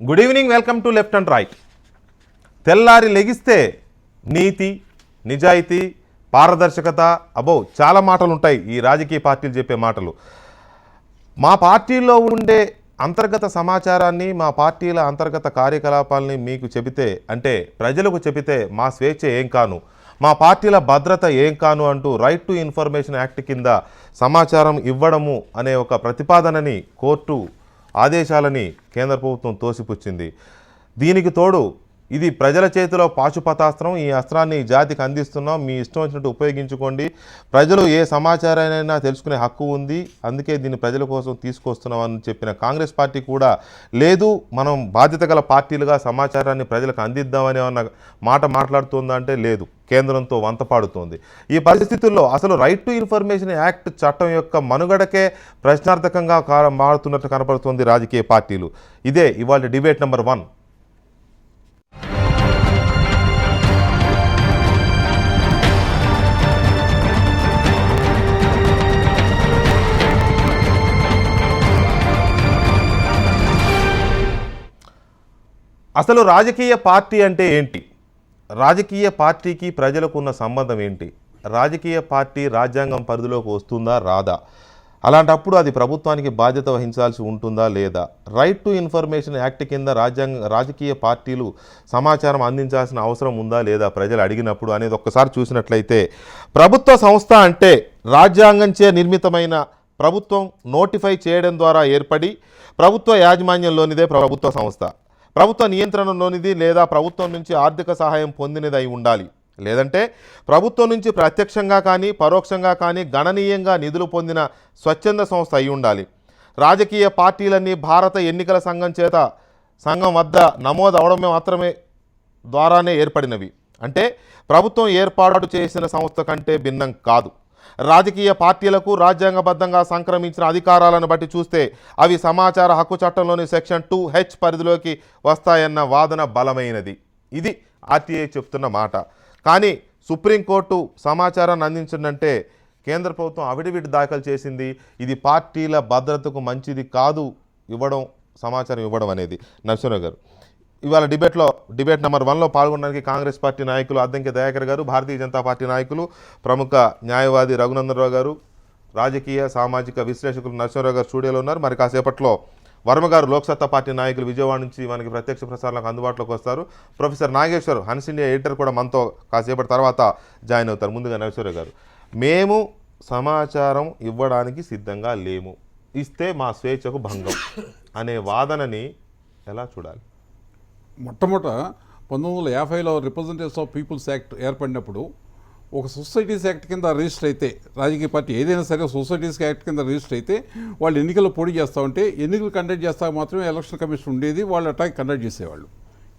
Good evening, welcome to left and right. తెల్లారి లెగిస్తే నీతి, నిజాయితీ, పారదర్శకత, అబో చాలా మాటలు ఉంటాయి ఈ రాజకీయ పార్టీలు చెప్పే మాటలు. మా పార్టీలో ఉండే అంతర్గత సమాచారాన్ని, మా పార్టీల అంతర్గత కార్యకలాపాలని మీకు చెబితే, అంటే ప్రజలకు చెబితే మా స్వేచ్ఛ ఏం కాను, మా పార్టీల భద్రత ఏం కాను అంటూ రైట్ టు ఇన్ఫర్మేషన్ యాక్ట్ కింద సమాచారం ఇవ్వడము అనే ఒక ప్రతిపాదనని, కోర్టు ఆదేశాలని కేంద్ర ప్రభుత్వం తోసిపుచ్చింది. దీనికి తోడు ఇది ప్రజల చేతిలో పాశుపతాస్త్రం, ఈ అస్త్రాన్ని జాతికి అందిస్తున్నాం, మీ ఇష్టం వచ్చినట్టు ఉపయోగించుకోండి, ప్రజలు ఏ సమాచారాన్నైనా తెలుసుకునే హక్కు ఉంది, అందుకే దీన్ని ప్రజల కోసం తీసుకొస్తున్నాం అని చెప్పిన కాంగ్రెస్ పార్టీ కూడా లేదు, మనం బాధ్యత గల పార్టీలుగా సమాచారాన్ని ప్రజలకు అందిద్దామని అన్న మాట మాట్లాడుతుందంటే లేదు, కేంద్రంతో వంతపాడుతోంది. ఈ పరిస్థితుల్లో అసలు రైట్ టు ఇన్ఫర్మేషన్ యాక్ట్ చట్టం యొక్క మనుగడకే ప్రశ్నార్థకంగా మారుతున్నట్టు కనపడుతోంది రాజకీయ పార్టీలు. ఇదే ఇవాళ డిబేట్ నెంబర్ 1. అసలు రాజకీయ పార్టీ అంటే ఏంటి? రాజకీయ పార్టీకి ప్రజలకు ఉన్న సంబంధం ఏంటి? రాజకీయ పార్టీ రాజ్యాంగం పరిధిలోకి వస్తుందా రాదా? అలాంటప్పుడు అది ప్రభుత్వానికి బాధ్యత వహించాల్సి ఉంటుందా లేదా? రైట్ టు ఇన్ఫర్మేషన్ యాక్ట్ కింద రాజకీయ పార్టీలు సమాచారం అందించాల్సిన అవసరం ఉందా లేదా ప్రజలు అడిగినప్పుడు అనేది ఒక్కసారి చూసినట్లయితే, ప్రభుత్వ సంస్థ అంటే రాజ్యాంగంచే నిర్మితమైన, ప్రభుత్వం నోటిఫై చేయడం ద్వారా ఏర్పడి ప్రభుత్వ యాజమాన్యంలోనిదే ప్రభుత్వ సంస్థ, ప్రభుత్వ నియంత్రణలోనిది లేదా ప్రభుత్వం నుంచి ఆర్థిక సహాయం పొందినది అయి ఉండాలి, లేదంటే ప్రభుత్వం నుంచి ప్రత్యక్షంగా కానీ పరోక్షంగా కానీ గణనీయంగా నిధులు పొందిన స్వచ్ఛంద సంస్థ అయి ఉండాలి. రాజకీయ పార్టీలన్నీ భారత ఎన్నికల సంఘం వద్ద నమోదు అవడం మాత్రమే ద్వారానే ఏర్పడినవి, అంటే ప్రభుత్వం ఏర్పాటు చేసిన సంస్థ కంటే భిన్నం కాదు. రాజకీయ పార్టీలకు రాజ్యాంగబద్ధంగా సంక్రమించిన అధికారాలను బట్టి చూస్తే అవి సమాచార హక్కు చట్టంలోని సెక్షన్ 2H పరిధిలోకి వస్తాయన్న వాదన బలమైనది. ఇది ఆర్టీఐ చెప్తున్న మాట. కానీ సుప్రీంకోర్టు సమాచారాన్ని అందించిందంటే కేంద్ర ప్రభుత్వం అఫిడవిట్ దాఖలు చేసింది, ఇది పార్టీల భద్రతకు మంచిది కాదు సమాచారం ఇవ్వడం అనేది. నరసింహరావు గారు, ఇవాళ డిబేట్ నెంబర్ 1లో పాల్గొనడానికి కాంగ్రెస్ పార్టీ నాయకులు అద్దంకి దయాకర్ గారు, భారతీయ జనతా పార్టీ నాయకులు ప్రముఖ న్యాయవాది రఘునందనరావు గారు, రాజకీయ సామాజిక విశ్లేషకులు నరసింహరావు గారు స్టూడియోలో ఉన్నారు. మరి కాసేపట్లో వర్మ గారు లోక్సత్తా పార్టీ నాయకులు విజయవాడ నుంచి మనకి ప్రత్యక్ష ప్రసారాలకు అందుబాటులోకి వస్తారు. Professor Nageshwar Hans India editor కూడా మనతో కాసేపటి తర్వాత జాయిన్ అవుతారు. ముందుగా నరసింహరావు గారు, మేము సమాచారం ఇవ్వడానికి సిద్ధంగా లేము, ఇస్తే మా స్వేచ్ఛకు భంగం అనే వాదనని ఎలా చూడాలి? మొట్టమొదట 1950లో రిప్రజెంటేటివ్స్ ఆఫ్ పీపుల్స్ యాక్ట్ ఏర్పడినప్పుడు ఒక సొసైటీస్ యాక్ట్ కింద రిజిస్టర్ అయితే, రాజకీయ పార్టీ ఏదైనా సరే సొసైటీస్ యాక్ట్ కింద రిజిస్టర్ అయితే వాళ్ళు ఎన్నికల్లో పోటీ చేస్తూ ఉంటే ఎన్నికలు కండక్ట్ చేస్తా మాత్రమే ఎలక్షన్ కమిషన్ ఉండేది, వాళ్ళు అటాక్ కండక్ట్ చేసేవాళ్ళు.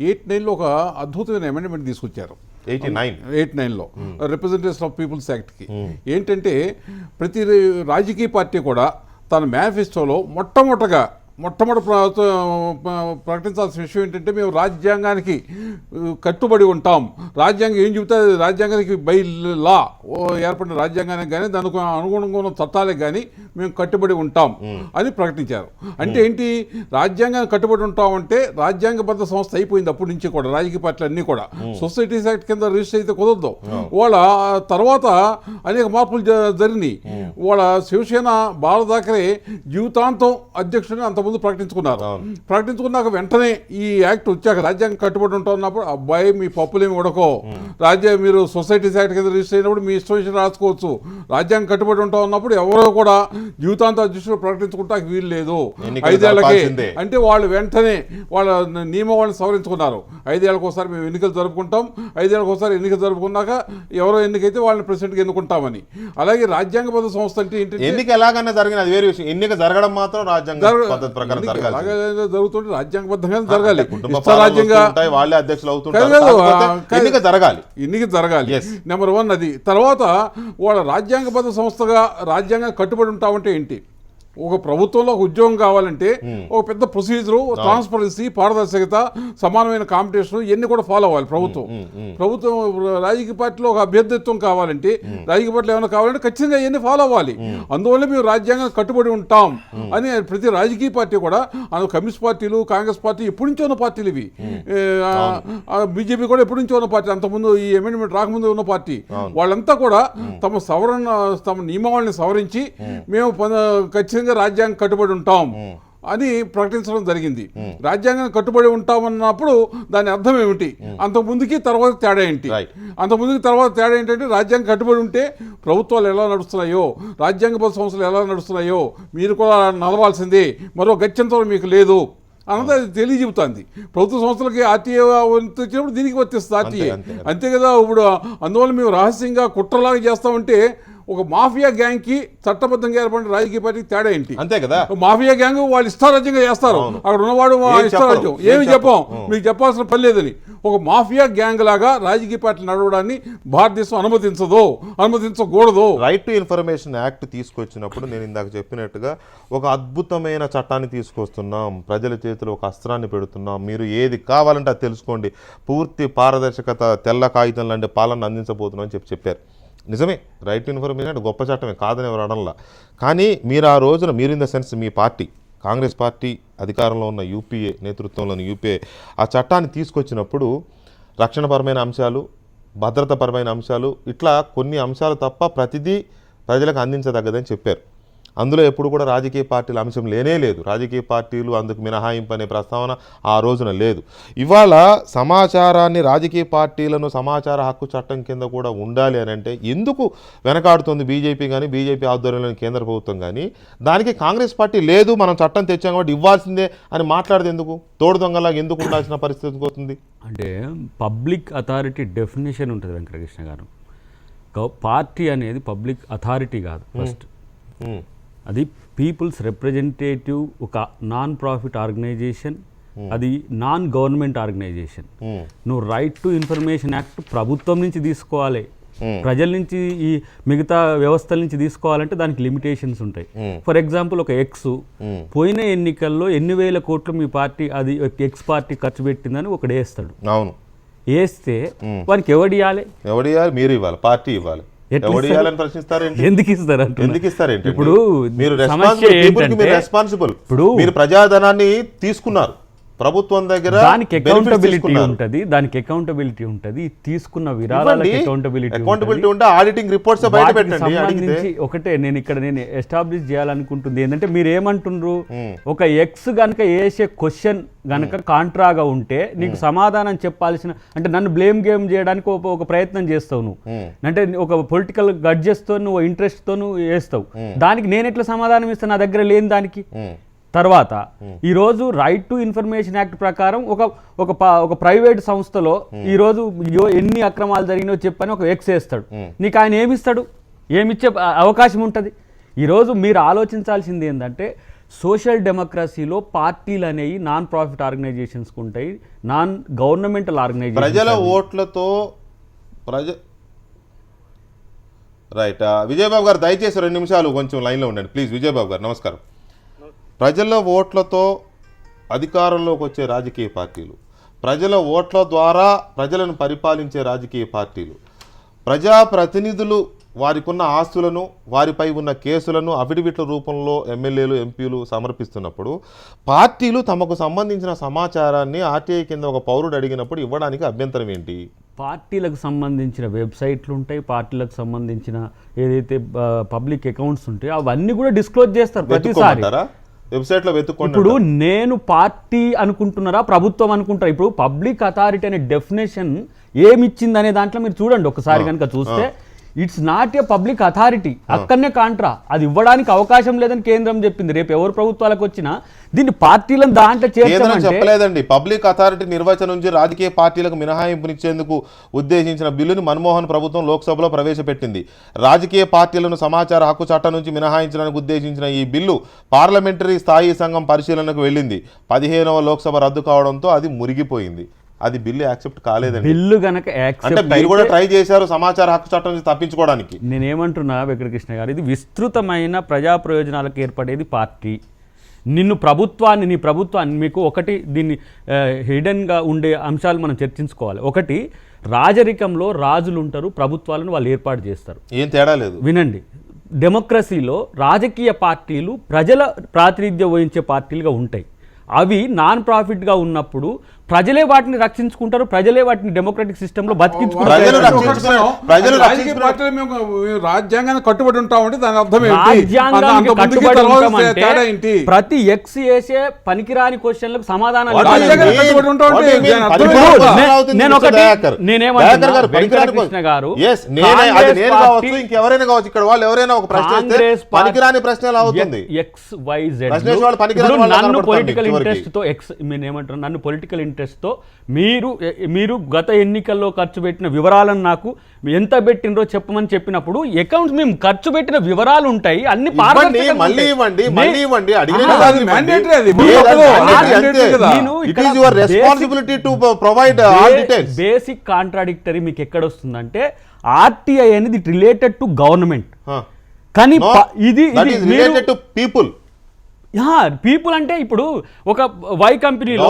89లో ఒక అద్భుతమైన అమెండ్మెంట్ తీసుకొచ్చారు. 89లో రిప్రజెంటేటివ్స్ ఆఫ్ పీపుల్స్ యాక్ట్కి ఏంటంటే, ప్రతి రాజకీయ పార్టీ కూడా తన మేనిఫెస్టోలో మొట్టమొదటి ప్రకటించాల్సిన విషయం ఏంటంటే, మేము రాజ్యాంగానికి కట్టుబడి ఉంటాం, రాజ్యాంగం ఏం చెబుతే రాజ్యాంగానికి బై లా ఏర్పడిన రాజ్యాంగానికి కానీ దానికి అనుగుణంగా ఉన్న చట్టాలకు కానీ మేము కట్టుబడి ఉంటాం అని ప్రకటించారు. అంటే ఏంటి, రాజ్యాంగానికి కట్టుబడి ఉంటామంటే రాజ్యాంగబద్ధ సంస్థ అయిపోయింది. అప్పటి నుంచి కూడా రాజకీయ పార్టీలు అన్నీ కూడా సొసైటీస్ యాక్ట్ కింద రిజిస్టర్ అయితే కుదరదు. వాళ్ళ తర్వాత అనేక మార్పులు జరిగినాయి. వాళ్ళ శివసేన బాల ఠాకరే జీవితాంతం అధ్యక్షుడిని అంతకుముందు ప్రకటించుకున్నాక వెంటనే ఈ యాక్ట్ వచ్చాక రాజ్యాంగం కట్టుబడి ఉంటున్నప్పుడు, అబ్బాయి మీ పప్పులేమి ఉడకో, మీరు సొసైటీస్ యాక్ట్ కింద రిజిస్టర్ అయినప్పుడు మీ ఇష్టం విషయం రాసుకోవచ్చు, రాజ్యాంగం కట్టుబడి ఉంటా ఉన్నప్పుడు ఎవరో కూడా జీవితాంత అధ్యక్షుడు ప్రకటించుకుంటానికి వీలు లేదు 5 ఏళ్లకి. అంటే వాళ్ళు వెంటనే వాళ్ళ నియమావళిని సవరించుకున్నారు. 5 ఏళ్ళకి ఒకసారి మేము ఎన్నికలు జరుపుకుంటాం, 5 ఏళ్ళకి ఒకసారి ఎన్నికలు జరుపుకున్నాక ఎవరో ఎన్నికైతే వాళ్ళని ప్రెసిడెంట్గా ఎన్నుకుంటామని. అలాగే రాజ్యాంగబద్ధ సంస్థ అంటే ఏంటంటే, ఎన్నిక ఎలాగన్నా జరిగిన అది వేరే విషయం, ఎన్నిక జరగడం మాత్రం రాజ్యాంగ జరుగుతుంటే రాజ్యాంగబద్ధంగా జరగాలి. ఎన్నిక జరగాలి నెంబర్ 1 అది. తర్వాత వాళ్ళ రాజ్యాంగబద్ధ సంస్థగా రాజ్యాంగం కట్టుబడి ఉంటామంటే ఏంటి? ఒక ప్రభుత్వంలో ఒక ఉద్యోగం కావాలంటే ఒక పెద్ద ప్రొసీజరు, ట్రాన్స్పరెన్సీ, పారదర్శకత, సమానమైన కాంపిటీషన్ ఇవన్నీ కూడా ఫాలో అవ్వాలి ప్రభుత్వం. రాజకీయ పార్టీలో ఒక అభ్యర్థిత్వం కావాలంటే, రాజకీయ పార్టీలో ఏమైనా కావాలంటే ఖచ్చితంగా ఇవన్నీ ఫాలో అవ్వాలి. అందువల్ల మేము రాజ్యాంగానికి కట్టుబడి ఉంటాం అని ప్రతి రాజకీయ పార్టీ కూడా, కమ్యూనిస్ట్ పార్టీలు, కాంగ్రెస్ పార్టీ ఎప్పటి నుంచో ఉన్న పార్టీలు ఇవి, బీజేపీ కూడా ఎప్పటి నుంచో ఉన్న పార్టీ, అంతకుముందు ఈ అమెండ్మెంట్ రాకముందు ఉన్న పార్టీ, వాళ్ళంతా కూడా తమ నియమావళిని సవరించి మేము ఖచ్చితంగా రాజ్యాంగం కట్టుబడి ఉంటాం అని ప్రకటించడం జరిగింది. రాజ్యాంగం కట్టుబడి ఉంటామన్నప్పుడు దాని అర్థం ఏమిటి, అంతకుముందుకి తర్వాత తేడా ఏంటి? అంతకుముందుకి తర్వాత తేడా ఏంటంటే, రాజ్యాంగం కట్టుబడి ఉంటే ప్రభుత్వాలు ఎలా నడుస్తున్నాయో, రాజ్యాంగబద్ధ సంస్థలు ఎలా నడుస్తున్నాయో మీరు కూడా నడవాల్సిందే, మరో గత్యంతరం మీకు లేదు అన్నది అది తెలియజెబుతుంది. ప్రభుత్వ సంస్థలకి ఆర్టీఏ వచ్చినప్పుడు దీనికి వర్తిస్తుంది ఆర్టీఏ, అంతే కదా. ఇప్పుడు అందువల్ల మేము రహస్యంగా కుట్రలాగా చేస్తామంటే, ఒక మాఫియా గ్యాంగ్ కి చట్టబద్ధంగా ఏర్పడిన రాజకీయ పార్టీకి తేడా ఏంటి? అంతే కదా. మాఫియా గ్యాంగ్ వాళ్ళు ఇష్టారాజ్యంగా చేస్తారు, అక్కడ ఉన్నవాడు ఇష్టారాజ్యం, ఏమి చెప్పాం, మీకు చెప్పాల్సిన పని లేదని. ఒక మాఫియా గ్యాంగ్ లాగా రాజకీయ పార్టీలు నడవడాన్ని భారతదేశం అనుమతించకూడదు. రైట్ టు ఇన్ఫర్మేషన్ యాక్ట్ తీసుకొచ్చినప్పుడు నేను ఇందాక చెప్పినట్టుగా ఒక అద్భుతమైన చట్టాన్ని తీసుకొస్తున్నాం, ప్రజల చేతిలో ఒక అస్త్రాన్ని పెడుతున్నాం, మీరు ఏది కావాలంటే అది తెలుసుకోండి, పూర్తి పారదర్శకత, తెల్ల కాగితం లాంటి పాలన అందించబోతున్నాం అని చెప్పారు. నిజమే, రైట్ టు ఇన్ఫర్మేషన్ అంటే గొప్ప చట్టమే, కాదని ఎవరు అనడంలా. కానీ మీరు ఆ రోజున, మీరు in the sense me party Congress party అధికారంలో ఉన్న యూపీఏ నేతృత్వంలోని యూపీఏ ఆ చట్టాన్ని తీసుకొచ్చినప్పుడు రక్షణపరమైన అంశాలు, భద్రతాపరమైన అంశాలు, ఇట్లా కొన్ని అంశాలు తప్ప ప్రతిదీ ప్రజలకు అందించదగ్గదని చెప్పారు. అందులో ఎప్పుడు కూడా రాజకీయ పార్టీల అంశం లేనే లేదు, రాజకీయ పార్టీలు అందుకు మినహాయింపు అనే ప్రస్తావన ఆ రోజున లేదు. ఇవాళ సమాచారాన్ని, రాజకీయ పార్టీలను సమాచార హక్కు చట్టం కింద కూడా ఉండాలి అని అంటే ఎందుకు వెనకాడుతుంది బీజేపీ కానీ, బీజేపీ ఆధ్వర్యంలోని కేంద్ర ప్రభుత్వం కానీ? దానికి కాంగ్రెస్ పార్టీ లేదు, మనం చట్టం తెచ్చాం కాబట్టి ఇవ్వాల్సిందే అని మాట్లాడదు ఎందుకు? తోడు దొంగలాగా ఎందుకు ఉండాల్సిన పరిస్థితి వస్తుంది? అంటే పబ్లిక్ అథారిటీ డెఫినేషన్ ఉంటుంది వెంకటకృష్ణ గారు. పార్టీ అనేది పబ్లిక్ అథారిటీ కాదు, ఫస్ట్ అది పీపుల్స్ రిప్రజెంటేటివ్, ఒక నాన్ ప్రాఫిట్ ఆర్గనైజేషన్, అది నాన్ గవర్నమెంట్ ఆర్గనైజేషన్. నువ్వు రైట్ టు ఇన్ఫర్మేషన్ యాక్ట్ ప్రభుత్వం నుంచి తీసుకోవాలి, ప్రజల నుంచి ఈ మిగతా వ్యవస్థల నుంచి తీసుకోవాలంటే దానికి లిమిటేషన్స్ ఉంటాయి. ఫర్ ఎగ్జాంపుల్ ఒక ఎక్స్ పోయిన ఎన్నికల్లో ఎన్ని వేల కోట్లు మీ పార్టీ, అది ఎక్స్ పార్టీ ఖర్చు పెట్టిందని ఒకడు వేస్తాడు. అవును, వేస్తే వానికి ఎవడు ఇవ్వాలి? మీరు ఇవ్వాలి, పార్టీ ఇవ్వాలి. ఎందుకు ఇస్తారంటే ఇప్పుడు మీరు ప్రజాధనాన్ని తీసుకున్నారు, ప్రభుత్వం దగ్గర దానికి అకౌంటబిలిటీ ఉంటుంది, తీసుకున్న విరాళాలకు అకౌంటబిలిటీ ఉంటే ఆడిటింగ్ రిపోర్ట్స్ బయట పెట్టండి. ఒకటే నేను ఎస్టాబ్లిష్ చేయాలనుకుంటుంది ఏంటంటే, మీరు ఏమంటుండ్రు, ఒక ఎక్స్ గనక వేసే క్వశ్చన్ గనక కాంట్రాగా ఉంటే నీకు సమాధానం చెప్పాల్సిన, అంటే నన్ను బ్లేమ్ గేమ్ చేయడానికి ఒక ప్రయత్నం చేస్తావు నువ్వు, అంటే ఒక పొలిటికల్ గడ్జెస్తో నువ్వు ఇంట్రెస్ట్తో నువ్వు వేస్తావు, దానికి నేను ఎట్లా సమాధానం ఇస్తాను నా దగ్గర లేని దానికి? తర్వాత ఈరోజు రైట్ టు ఇన్ఫర్మేషన్ యాక్ట్ ప్రకారం ఒక ప్రైవేట్ సంస్థలో ఈరోజు ఎన్ని అక్రమాలు జరిగినో చెప్పని ఒక ఎక్స్ వేస్తాడు, నీకు ఆయన ఏమిస్తాడు? ఏమిచ్చే అవకాశం ఉంటుంది? ఈరోజు మీరు ఆలోచించాల్సింది ఏంటంటే, సోషల్ డెమోక్రసీలో పార్టీలు అనేవి నాన్ ప్రాఫిట్ ఆర్గనైజేషన్స్ ఉంటాయి, నాన్ గవర్నమెంటల్ ఆర్గనైజేషన్. ప్రజల ఓట్లతో రైట్. విజయబాబు గారు దయచేసి 2 నిమిషాలు కొంచెం లైన్లో ఉండండి ప్లీజ్. విజయబాబు గారు నమస్కారం. ప్రజల ఓట్లతో అధికారంలోకి వచ్చే రాజకీయ పార్టీలు, ప్రజల ఓట్ల ద్వారా ప్రజలను పరిపాలించే రాజకీయ పార్టీలు, ప్రజాప్రతినిధులు వారికి ఉన్న ఆస్తులను, వారిపై ఉన్న కేసులను అఫిడవిట్ల రూపంలో ఎమ్మెల్యేలు, ఎంపీలు సమర్పిస్తున్నప్పుడు పార్టీలు తమకు సంబంధించిన సమాచారాన్ని ఆర్టీఐ కింద ఒక పౌరుడు అడిగినప్పుడు ఇవ్వడానికి అభ్యంతరం ఏంటి? పార్టీలకు సంబంధించిన వెబ్సైట్లు ఉంటాయి, పార్టీలకు సంబంధించిన ఏదైతే పబ్లిక్ అకౌంట్స్ ఉంటాయో అవన్నీ కూడా డిస్క్లోజ్ చేస్తారు ప్రతిసారి. వెబ్సైట్లో వెతుక్కోండి. ఇప్పుడు నేను పార్టీ అనుకుంటున్నారా, ప్రభుత్వం అనుకుంటారా? ఇప్పుడు పబ్లిక్ అథారిటీ అనే డెఫినేషన్ ఏమిచ్చింది అనే దాంట్లో మీరు చూడండి ఒకసారి కనుక చూస్తే, it's not a public authority, అక్కడనే కాంట్రా, అది ఇవ్వడానికి అవకాశం లేదని కేంద్రం చెప్పింది. రేపు ఎవరు ప్రభుత్వాలకు వచ్చినా దీన్ని పార్టీలను దాంట్లో చెప్పలేదండి. పబ్లిక్ అథారిటీ నిర్వచనం నుంచి రాజకీయ పార్టీలకు మినహాయింపునిచ్చేందుకు ఉద్దేశించిన బిల్లుని మన్మోహన్ ప్రభుత్వం లోక్సభలో ప్రవేశపెట్టింది. రాజకీయ పార్టీలను సమాచార హక్కు చట్టం నుంచి మినహాయించడానికి ఉద్దేశించిన ఈ బిల్లు పార్లమెంటరీ స్థాయి సంఘం పరిశీలనకు వెళ్ళింది. 15వ లోక్సభ రద్దు కావడంతో అది మురిగిపోయింది. అది బిల్లు యాక్సెప్ట్ కాలేదండి. బిల్లు గనక అంటే యాక్సెప్ట్ మీరు కూడా ట్రై చేశారు సమాచార హక్కు చట్టం నుంచి తప్పించుకోవడానికి. నేనేమంటున్నా వెంకటకృష్ణ గారు, ఇది విస్తృతమైన ప్రజా ప్రయోజనాలకు ఏర్పడేది పార్టీ. నీ ప్రభుత్వాన్ని మీకు ఒకటి దీన్ని హిడెన్గా ఉండే అంశాలు మనం చర్చించుకోవాలి. ఒకటి, రాజరికంలో రాజులు ఉంటారు, ప్రభుత్వాలను వాళ్ళు ఏర్పాటు చేస్తారు. ఏం తేడా లేదు. వినండి, డెమోక్రసీలో రాజకీయ పార్టీలు ప్రజల ప్రాతినిధ్యం వహించే పార్టీలుగా ఉంటాయి. అవి నాన్ ప్రాఫిట్గా ఉన్నప్పుడు ప్రజలే వాటిని రక్షించుకుంటారు, ప్రజలే వాటిని డెమోక్రటిక్ సిస్టంలో బతికించుకుంటారు. రాజ్యాంగాన్ని కట్టుబడి ఉంటామంటే దాని అర్థం రాజ్యాంగానికి కట్టుబడి ఉంటామంటే ప్రతి ఎక్స్ చేసే పనికిరాని క్వశ్చన్లకు సమాధానాలు వెంకటకృష్ణ గారు, ఇంకెవరైనా కావచ్చు, ఇక్కడ వాళ్ళు ఎవరైనా ఒక ప్రశ్న పనికిరాని ప్రశ్నలు అవుతుంది. నన్ను పొలిటికల్ ఇంట్రెస్ట్ తో ఏమంటారు, నన్ను పొలిటికల్ ఇంట్రెస్ట్ తో మీరు గత ఎన్నికల్లో ఖర్చు పెట్టిన వివరాలను నాకు ఎంత పెట్టినరో చెప్పమని చెప్పినప్పుడు అకౌంట్స్ మేము ఖర్చు పెట్టిన వివరాలు ఉంటాయి, అన్ని బేసిక్ కాంట్రాడిక్టరీ మీకు ఎక్కడ వస్తుందంటే ఆర్టీఐ అనేది రిలేటెడ్ టు గవర్నమెంట్, కానీ ఇది పీపుల్ అంటే ఇప్పుడు ఒక వై కంపెనీలో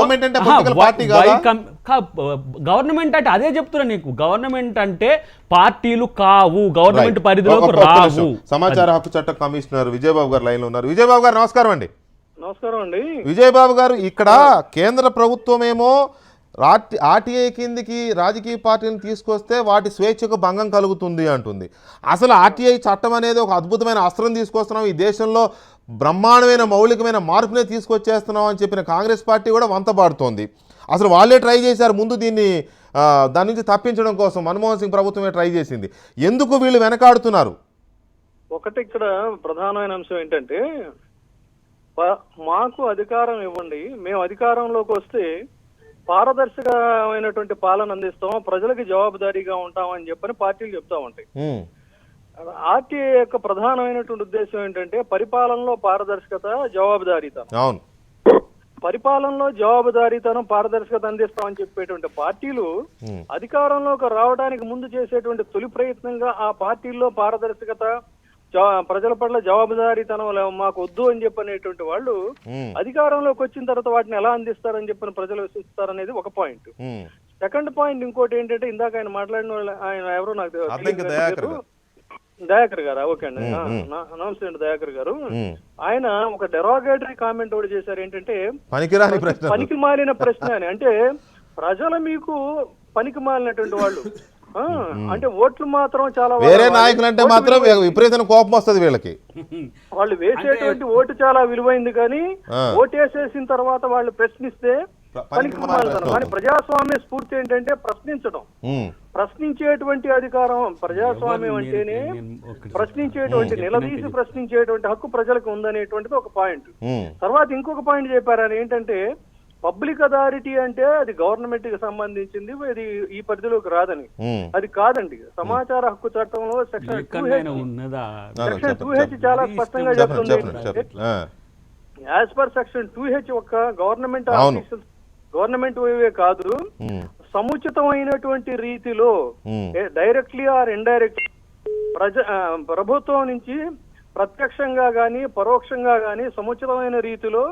గవర్నమెంట్ అంటే అదే చెప్తున్నా నీకు, గవర్నమెంట్ అంటే పార్టీలు కావు, గవర్నమెంట్ పరిధిలోకి రావు. సమాచార హక్కు చట్ట కమిషనర్ విజయబాబు గారు లైన్ లో ఉన్నారు. విజయబాబు గారు నమస్కారం అండి. నమస్కారం అండి. విజయబాబు గారు, ఇక్కడ కేంద్ర ప్రభుత్వం ఏమో ఆర్టీఐ కిందికి రాజకీయ పార్టీలను తీసుకొస్తే వాటి స్వేచ్ఛకు భంగం కలుగుతుంది అంటుంది. అసలు ఆర్టీఐ చట్టం అనేది ఒక అద్భుతమైన అస్త్రం తీసుకొస్తున్నాం, ఈ దేశంలో బ్రహ్మాండమైన మౌలికమైన మార్పునే తీసుకొచ్చేస్తున్నాం అని చెప్పిన కాంగ్రెస్ పార్టీ కూడా వంతపాడుతోంది. అసలు వాళ్ళే ట్రై చేశారు ముందు దీన్ని, దాని నుంచి తప్పించడం కోసం మన్మోహన్ సింగ్ ప్రభుత్వమే ట్రై చేసింది. ఎందుకు వీళ్ళు వెనకాడుతున్నారు? ఒకటి ఇక్కడ ప్రధానమైన అంశం ఏంటంటే, మాకు అధికారం ఇవ్వండి, మేము అధికారంలోకి వస్తే పారదర్శకమైనటువంటి పాలన అందిస్తాం, ప్రజలకు జవాబుదారీగా ఉంటామని చెప్పని పార్టీలు చెప్తా ఉంటాయి. ఆర్టీఐ యొక్క ప్రధానమైనటువంటి ఉద్దేశం ఏంటంటే పరిపాలనలో పారదర్శకత, జవాబుదారీతనం. పరిపాలనలో జవాబుదారీతనం, పారదర్శకత అందిస్తామని చెప్పేటువంటి పార్టీలు అధికారంలోకి రావడానికి ముందు చేసేటువంటి తొలి ప్రయత్నంగా ఆ పార్టీల్లో పారదర్శకత, ప్రజల పట్ల జవాబుదారీతనం మాకు వద్దు అని చెప్పనేటువంటి వాళ్ళు అధికారంలోకి వచ్చిన తర్వాత వాటిని ఎలా అందిస్తారని చెప్పిన ప్రజలు విశ్వసిస్తారనేది ఒక పాయింట్. సెకండ్ పాయింట్ ఇంకోటి ఏంటంటే, ఇందాక ఆయన మాట్లాడిన వాళ్ళు, ఆయన ఎవరో నాకు దయాకర్ గారా? ఓకే అండి, నమస్తే అండి దయాకర్ గారు. ఆయన ఒక డెరోగేటరీ కామెంట్ ఒకటి చేశారు, ఏంటంటే పనికి మాలిన ప్రశ్న అని. అంటే ప్రజలు మీకు పనికి మాలినటువంటి వాళ్ళు, అంటే ఓట్లు మాత్రం చాలా వేరే నాయకులు అంటే మాత్రం విపరీతమైన కోపం వస్తుంది వీళ్ళకి. వాళ్ళు వేసేటువంటి ఓటు చాలా విలువైంది, కానీ ఓటేసేసిన తర్వాత వాళ్ళు ప్రశ్నిస్తే పనికి మాలుతారు. కానీ ప్రజాస్వామ్య స్ఫూర్తి ఏంటంటే ప్రశ్నించడం, ప్రశ్నించేటువంటి అధికారం. ప్రజాస్వామ్యం అంటేనే ప్రశ్నించేటువంటి, నిలదీసి ప్రశ్నించేటువంటి హక్కు ప్రజలకు ఉందనేటువంటిది ఒక పాయింట్. తర్వాత ఇంకొక పాయింట్ చెప్పారు ఆయన, ఏంటంటే పబ్లిక్ అథారిటీ అంటే అది గవర్నమెంట్ కి సంబంధించింది, ఇది ఈ పరిధిలోకి రాదని. అది కాదండి. సమాచార హక్కు చట్టంలో సెక్షన్ 2H చాలా స్పష్టంగా చెప్తుంది. యాజ్ పర్ సెక్షన్ 2H ఒక గవర్నమెంట్ ఆఫీసర్స్, గవర్నమెంట్ వైవే కాదు, సముచితమైనటువంటి రీతిలో డైరెక్ట్లీ ఆర్ ఇండైరెక్ట్ ప్రభుత్వం నుంచి ప్రత్యక్షంగా గాని పరోక్షంగా గాని సముచితమైన రీతిలో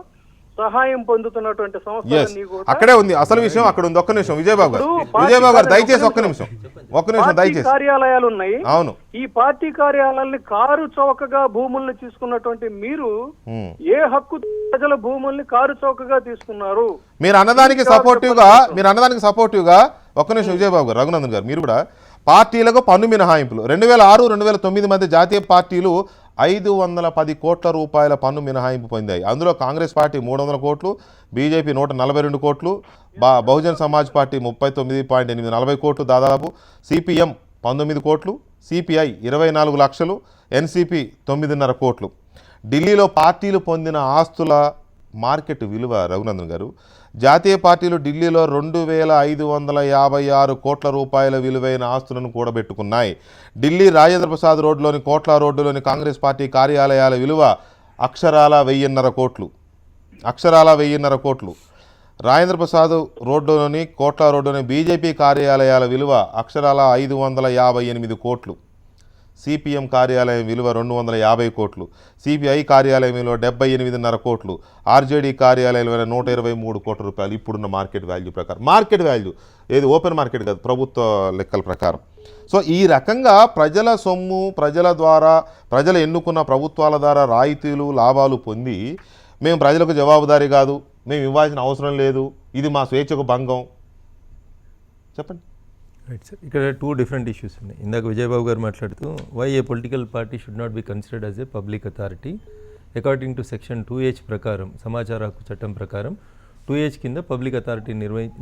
సహాయం పొందుతున్నటువంటి సంస్థలన్నీ కూడా అక్కడే ఉంది. అసలు విషయం అక్కడ ఉంది. ఒక్క నిమిషం విజయబాబు గారు దయచేసి ఒక్క నిమిషం దయచేసి. కార్యాలయాలు ఉన్నాయి. అవును, ఈ పార్టీ కార్యాలయాల్ని కారు చౌకగా భూముల్ని తీసుకున్నటువంటి మీరు ఏ హక్కు ప్రజల భూముల్ని కారు చౌకగా తీసుకున్నారు? మీరు అన్నదానికి సపోర్టివ్ గా ఒక్క నిమిషం విజయబాబు గారు, రఘునందన్ గారు, మీరు కూడా పార్టీలకు పన్ను మినహాయింపులు 2006-2009 మధ్య జాతీయ పార్టీలు 510 కోట్ల రూపాయల పన్ను మినహాయింపు పొందాయి. అందులో కాంగ్రెస్ పార్టీ 300 కోట్లు, బీజేపీ 142 కోట్లు, బహుజన్ సమాజ్ పార్టీ 39.840 కోట్లు దాదాపు, సిపిఎం 19 కోట్లు, సిపిఐ 24 లక్షలు, ఎన్సిపి 9.5 కోట్లు. ఢిల్లీలో పార్టీలు పొందిన ఆస్తుల మార్కెట్ విలువ రఘునందన్ గారు, జాతీయ పార్టీలు ఢిల్లీలో 2556 కోట్ల రూపాయల విలువైన ఆస్తులను కూడబెట్టుకున్నాయి. ఢిల్లీ రాజేంద్ర ప్రసాద్ రోడ్లోని కోట్ల రోడ్డులోని కాంగ్రెస్ పార్టీ కార్యాలయాల విలువ అక్షరాల 1,500 కోట్లు. రాజేంద్ర ప్రసాద్ రోడ్డులోని కోట్ల రోడ్డులోని బీజేపీ కార్యాలయాల విలువ అక్షరాల 558 కోట్లు, సిపిఎం కార్యాలయం విలువ 250 కోట్లు, సిపిఐ కార్యాలయం విలువ 78.5 కోట్లు, ఆర్జేడీ కార్యాలయం విలువ 123 కోట్ల రూపాయలు ఇప్పుడున్న మార్కెట్ వాల్యూ ప్రకారం. మార్కెట్ వాల్యూ ఏది ఓపెన్ మార్కెట్ కాదు, ప్రభుత్వ లెక్కల ప్రకారం. సో ఈ రకంగా ప్రజల సొమ్ము, ప్రజల ద్వారా, ప్రజలు ఎన్నుకున్న ప్రభుత్వాల ద్వారా రాయితీలు లాభాలు పొంది మేము ప్రజలకు జవాబుదారీ కాదు, మేము ఇవ్వాల్సిన అవసరం లేదు, ఇది మా స్వేచ్ఛకు భంగం. చెప్పండి. రైట్ సార్, ఇక్కడ 2 డిఫరెంట్ ఇష్యూస్ ఉన్నాయి. ఇందాక విజయబాబు గారు మాట్లాడుతూ why a political party should not be considered as a public authority according to section 2H ప్రకారం, సమాచార హక్కు చట్టం ప్రకారం 2H కింద పబ్లిక్ అథారిటీ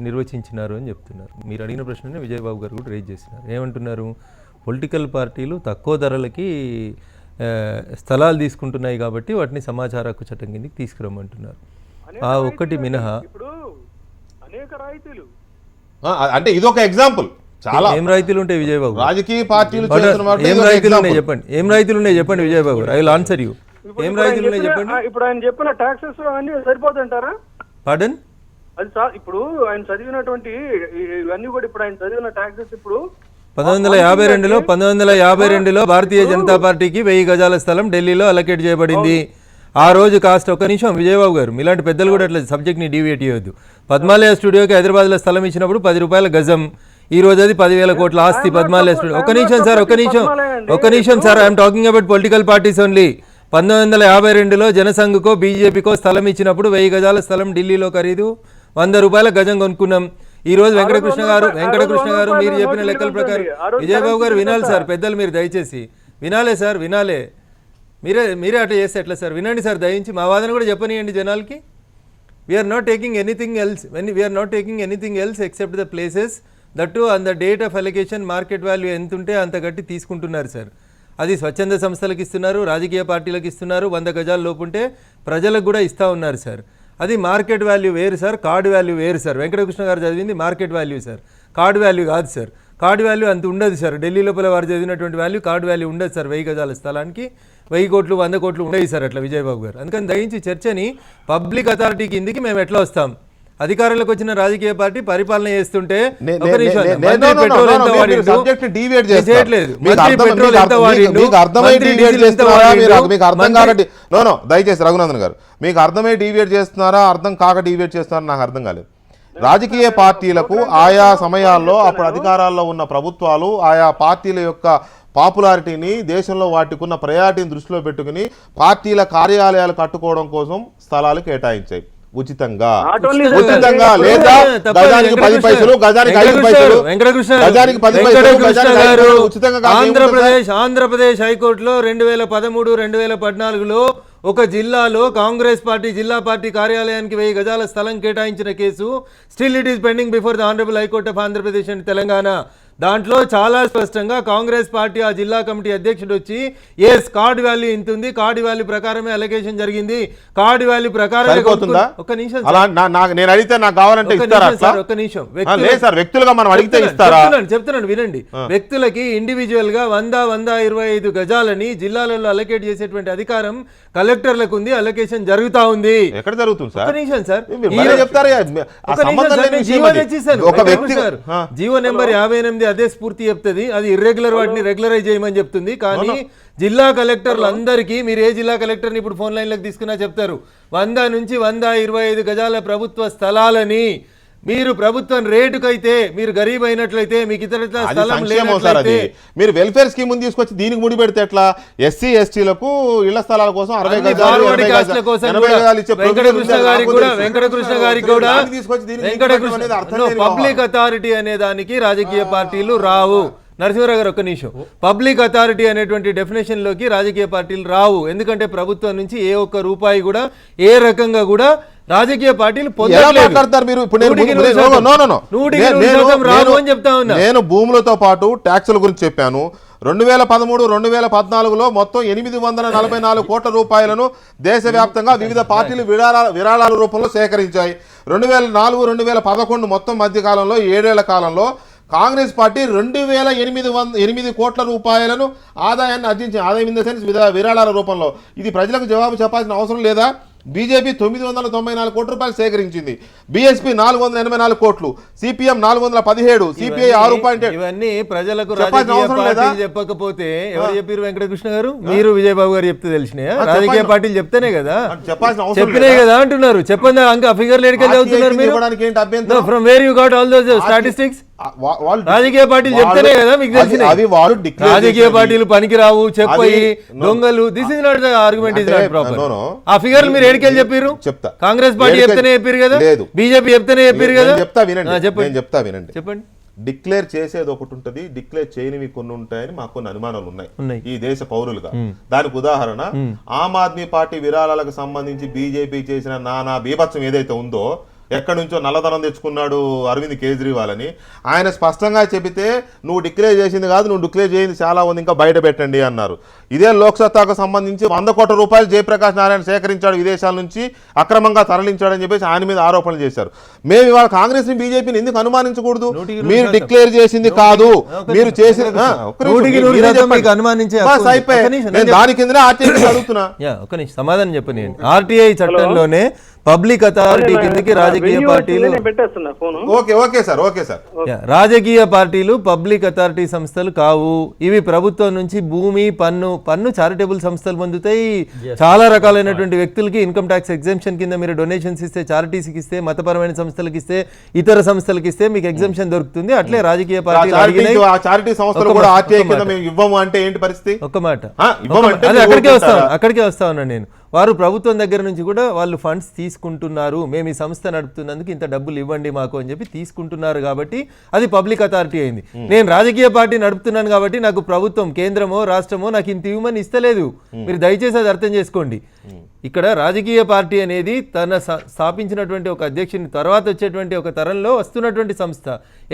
నిర్వచించినారు అని చెప్తున్నారు. మీరు అడిగిన ప్రశ్ననే విజయబాబు గారు కూడా రేజ్ చేస్తున్నారు. ఏమంటున్నారు? పొలిటికల్ పార్టీలు తక్కువ ధరలకి స్థలాలు తీసుకుంటున్నాయి కాబట్టి వాటిని సమాచార హక్కు చట్టం కిందకి తీసుకురమ్మంటున్నారు. ఆ ఒక్కటి మినహా ఇప్పుడు అనేక రాయితీలు అంటే ఇదొక ఎగ్జాంపుల్. చాలా ఏం రైతులు ఉంటాయి విజయబాబు? రాజకీయ పార్టీలు ఏం రైతులు ఉన్నాయి చెప్పండి, ఏం రైతులు ఉన్నాయి చెప్పండి Vijaya Babu. I will answer you. ఏం రైతులు ఉన్నాయి చెప్పండి. ఇప్పుడు ఆయన చెప్పిన టాక్సెస్ అన్ని సరిపోతుంటారా? పార్డన్? అది సార్ ఇప్పుడు ఆయన చదివినటువంటి ఇవన్నీ కూడా ఇప్పుడు ఆయన చదివిన టాక్సెస్ ఇప్పుడు 1952లో భారతీయ జనతా పార్టీకి 1000 గజాల స్థలం ఢిల్లీలో అలొకేట్ చేయబడింది. ఆ రోజు కాస్ట్, ఒక నిమిషం విజయబాబు గారు, మీలాంటి పెద్దలు కూడా అట్లా సబ్జెక్ట్ని డీవియేట్ చేయొద్దు. పద్మాలయ స్టూడియోకి హైదరాబాద్లో స్థలం ఇచ్చినప్పుడు 10 రూపాయల గజం, ఈ రోజు అది 10,000 కోట్ల ఆస్తి పద్మాలయ స్టూడియో. ఒక నిమిషం sir, I'm talking about political parties only. 1952లో జనసంఘ్కో బీజేపీకో స్థలం ఇచ్చినప్పుడు 1000 గజాల స్థలం ఢిల్లీలో ఖరీదు 100 రూపాయల గజం కొనుక్కున్నాం. ఈ రోజు వెంకటకృష్ణ గారు మీరు చెప్పిన లెక్కల ప్రకారం, విజయబాబు గారు వినాలి సార్, పెద్దలు మీరు దయచేసి వినాలే సార్, వినాలే. మీరే అట్లా చేస్తే ఎట్లా సార్? వినండి సార్ దయించి, మా వాదన కూడా చెప్పనియండి జనాలకి. We're not taking anything else except the places that on the date of allocation market value ఎంత ఉంటే అంత గట్టి తీసుకుంటున్నారు సార్. అది స్వచ్ఛంద సంస్థలకు ఇస్తున్నారు, రాజకీయ పార్టీలకు ఇస్తున్నారు, 100 గజాల లోపు ఉంటే ప్రజలకు కూడా ఇస్తూ ఉన్నారు సార్. అది మార్కెట్ వాల్యూ వేరు సార్, కార్డు వాల్యూ వేరు సార్. వెంకటకృష్ణ గారు చదివింది market value sir, card value కాదు సార్. కార్డు వాల్యూ అంత ఉండదు సార్. ఢిల్లీ లోపల వారు చదివినటువంటి వాల్యూ కార్డు వాల్యూ ఉండదు సార్. 1000 గజాల స్థలానికి 1000 కోట్లు 100 కోట్లు ఉండవు సార్ అట్లా విజయబాబు గారు. అందుకని దయించి చర్చని పబ్లిక్ అథారిటీ కిందికి మేము ఎట్లా వస్తాం? అధికారంలోకి వచ్చిన రాజకీయ పార్టీ పరిపాలన చేస్తుంటే దయచేసి రఘునందన్ గారు, మీకు అర్థమై డీవియేట్ చేస్తున్నారా, అర్థం కాక డీవియేట్ చేస్తున్నారా నాకు అర్థం కాలేదు. రాజకీయ పార్టీలకు ఆయా సమయాల్లో అప్పుడు అధికారాల్లో ఉన్న ప్రభుత్వాలు ఆయా పార్టీల యొక్క పాపులారిటీని, దేశంలో వాటికి ఉన్న ప్రయారిటీని దృష్టిలో పెట్టుకుని పార్టీల కార్యాలయాలు కట్టుకోవడం కోసం స్థలాలు కేటాయించాయి ఉచితంగా లేదా గజానికి 10 పైసలు, గజానికి 5 పైసలు, గజానికి 10 పైసలు ఉచితంగా. ఆంధ్రప్రదేశ్ హైకోర్టులో 2013-2014లో ఒక జిల్లాలో కాంగ్రెస్ పార్టీ జిల్లా పార్టీ కార్యాలయానికి 1000 గజాల స్థలం కేటాయించిన case still it is pending before the honourable high court of Andhra Pradesh and Telangana. దాంట్లో చాలా స్పష్టంగా కాంగ్రెస్ పార్టీ ఆ జిల్లా కమిటీ అధ్యక్షుడు వచ్చి ఎస్ కార్డు వాల్యూ ఇంత ఉంది, కార్డు వాల్యూ ప్రకారమే అలొకేషన్ జరిగింది, కార్డు వాల్యూ ప్రకారం. ఒక నిమిషం నేను అడిగితే నాకు కావాలంటే ఒక నిమిషం వ్యక్తులుగా మనం అడిగితే చెప్తున్నాను వినండి. వ్యక్తులకి ఇండివిజువల్ గా 100-125 గజాలని జిల్లాలలో అలొకేట్ చేసేటువంటి అధికారం కలెక్టర్లకు ఉంది. అలొకేషన్ జరుగుతా ఉంది. ఎక్కడ జరుగుతుంది సార్? ఒక నిమిషం సార్, జీవో నెంబర్ 58 అదే స్ఫూర్తి చెప్తుంది. అది ఇర్రెగ్యులర్ వాటిని రెగ్యులరైజ్ చేయమని చెప్తుంది. కానీ జిల్లా కలెక్టర్లు అందరికీ, మీరు ఏ జిల్లా కలెక్టర్ని ఇప్పుడు ఫోన్ లైన్లకు తీసుకున్నా చెప్తారు, 100-125 గజాల ప్రభుత్వ స్థలాలని మీరు ప్రభుత్వం రేటుకైతే, మీరు గరీబ్ అయినట్లయితే, మీకు ఇతర స్థలం లేనట్లయితే, మీరు వెల్ఫేర్ స్కీమ్ తీసుకొచ్చి దీనికి ముడి పెడితే ఎట్లా? ఎస్సీ ఎస్టీలకు ఇళ్ల స్థలాల కోసం 60 గజాలు వెంకటకృష్ణ గారికి కూడా పబ్లిక్ అథారిటీ అనే దానికి రాజకీయ పార్టీలు రావు. నరసింహరావు గారు ఒక్క నిమిషం. పబ్లిక్ అథారిటీ అనేటువంటి డెఫినేషన్ లోకి రాజకీయ పార్టీలు రావు. ఎందుకంటే ప్రభుత్వం నుంచి ఏ ఒక్క రూపాయి కూడా ఏ రకంగా కూడా రాజకీయ పార్టీలు నేను భూములతో పాటు ట్యాక్సుల గురించి చెప్పాను. 2013-2014లో మొత్తం 844 కోట్ల రూపాయలను దేశవ్యాప్తంగా వివిధ పార్టీలు విరాళాల రూపంలో సేకరించాయి. 2004-2011 మొత్తం మధ్య కాలంలో 7 ఏళ్ల కాలంలో కాంగ్రెస్ పార్టీ 2808 కోట్ల రూపాయలను ఆదాయాన్ని ఆదాయం ఇన్ ద సెన్స్ విరాళాల రూపంలో. ఇది ప్రజలకు జవాబు చెప్పాల్సిన అవసరం లేదా? బీజేపీ 994 కోట్ల రూపాయలు సేకరించింది, బీఎస్పీ 484 కోట్లు, సిపిఎం 417, సిపిఐ 6.7. ఇవన్నీ ప్రజలకు చెప్పాల్సిన రాజకీయ అవసరం లేదా? పార్టీలు చెప్పకపోతే ఎవరు చెప్పారు? వెంకటకృష్ణ గారు, మీరు విజయబాబు గారు చెప్తే తెలిసినాయా? రాజకీయ పార్టీలు చెప్తేనే కదా చెప్పాల్సిన అవసరం చెప్పినాయి కదా అంటున్నారు. చెప్పండి, అంక ఫిగర్లు ఎడికెళ్ళి చదువుతున్నారు మీరు? ఇవ్వడానికి ఏంటి అభ్యంతరం? From where you got all those statistics? రాజకీయ పార్టీలు చెప్తేనే కదా మీకు తెలిసినాయి. అవి వాళ్ళు declare రాజకీయ చేసేది. పార్టీలు పనికిరావు, చెప్పయి అది- దొంగలు. This is not the argument, is not proper. no, no. ఆ ఫిగర్లు మీరు ఎడికెళ్ళి చెప్పారు? చెప్తా. కాంగ్రెస్ పార్టీ ఎడికెళ్ళి- చెప్తేనే చెప్పారు కదా, లేదు. బీజేపీ చెప్తేనే చెప్పారు కదా. నేను చెప్తా వినండి, చెప్పండి, నేను చెప్తా వినండి. చెప్పండి. డిక్లేర్ చేసేది ఒకటి ఉంటుంది, డిక్లేర్ చేయనివి కొన్ని ఉంటాయని మాకు కొన్ని అనుమానాలు ఉన్నాయి. ఉన్నాయి ఈ దేశ పౌరులుగా. దానికి ఉదాహరణ ఆమ్ ఆద్మీ పార్టీ విరాళాలకు సంబంధించి బీజేపీ చేసిన నానా బీభత్సం ఏదైతే ఉందో, ఎక్కడి నుంచో నల్లధనం తెచ్చుకున్నాడు అరవింద్ కేజ్రీవాల్ అని ఆయన స్పష్టంగా చెబితే, నువ్వు డిక్లేర్ చేసింది కాదు, నువ్వు డిక్లేర్ చేసింది చాలా ఉంది, ఇంకా బయట పెట్టండి అన్నారు. ఇదే లోక్సత్తాకు సంబంధించి 100 కోట్ల రూపాయలు జయప్రకాష్ నారాయణ సేకరించాడు, విదేశాల నుంచి అక్రమంగా తరలించాడని చెప్పేసి ఆయన మీద ఆరోపణలు చేశారు. మేము ఇవాళ కాంగ్రెస్ ని బీజేపీని ఎందుకు అనుమానించకూడదు? మీరు డిక్లేర్ చేసింది కాదు, మీరు చేసిన దాని కింద ఆర్టీఐ అడుగుతున్నా. ఒక నిమిషం సమాధానం చెప్పండి. ఆర్టీఐ చట్టంలోనే పబ్లిక్ అథారిటీ కిందకి రాజకీయ పార్టీలు పెట్టేస్తున్నా ఫోన్. Okay sir. రాజకీయ పార్టీలు పబ్లిక్ అథారిటీ సంస్థలు కావు. ఇవి ప్రభుత్వం నుంచి భూమి పన్ను చారిటబుల్ సంస్థలు పొందుతాయి. చాలా రకాలైనటువంటి వ్యక్తులకి ఇన్కమ్ ట్యాక్స్ ఎగ్జామ్షన్ కింద మీరు డొనేషన్స్ ఇస్తే, చారిటీస్కి ఇస్తే, మతపరమైన సంస్థలకు ఇస్తే, ఇతర సంస్థలకు ఇస్తే మీకు ఎగ్జామ్షన్ దొరుకుతుంది. అట్లే రాజకీయ పార్టీలు చారిటీ సంస్థలు కూడా ఆర్టీఐ కింద మేము ఇవ్వము అంటే ఏంటి పరిస్థితి? ఒక్క మాట, ఇవ్వమంటే అక్కడికే వస్తాను నేను. వారు ప్రభుత్వం దగ్గర నుంచి కూడా వాళ్ళు ఫండ్స్ తీసుకుంటున్నారు, మేము ఈ సంస్థ నడుపుతున్నందుకు ఇంత డబ్బులు ఇవ్వండి మాకు అని చెప్పి తీసుకుంటున్నారు, కాబట్టి అది పబ్లిక్ అథారిటీ అయింది. నేను రాజకీయ పార్టీ నడుపుతున్నాను కాబట్టి నాకు ప్రభుత్వం, కేంద్రమో రాష్ట్రమో నాకు ఇంత ఇవ్వమని ఇస్తలేదు. మీరు దయచేసి అది అర్థం చేసుకోండి. ఇక్కడ రాజకీయ పార్టీ అనేది తన స్థాపించినటువంటి ఒక అధ్యక్షుని తర్వాత వచ్చేటువంటి ఒక తరంలో వస్తున్నటువంటి సంస్థ.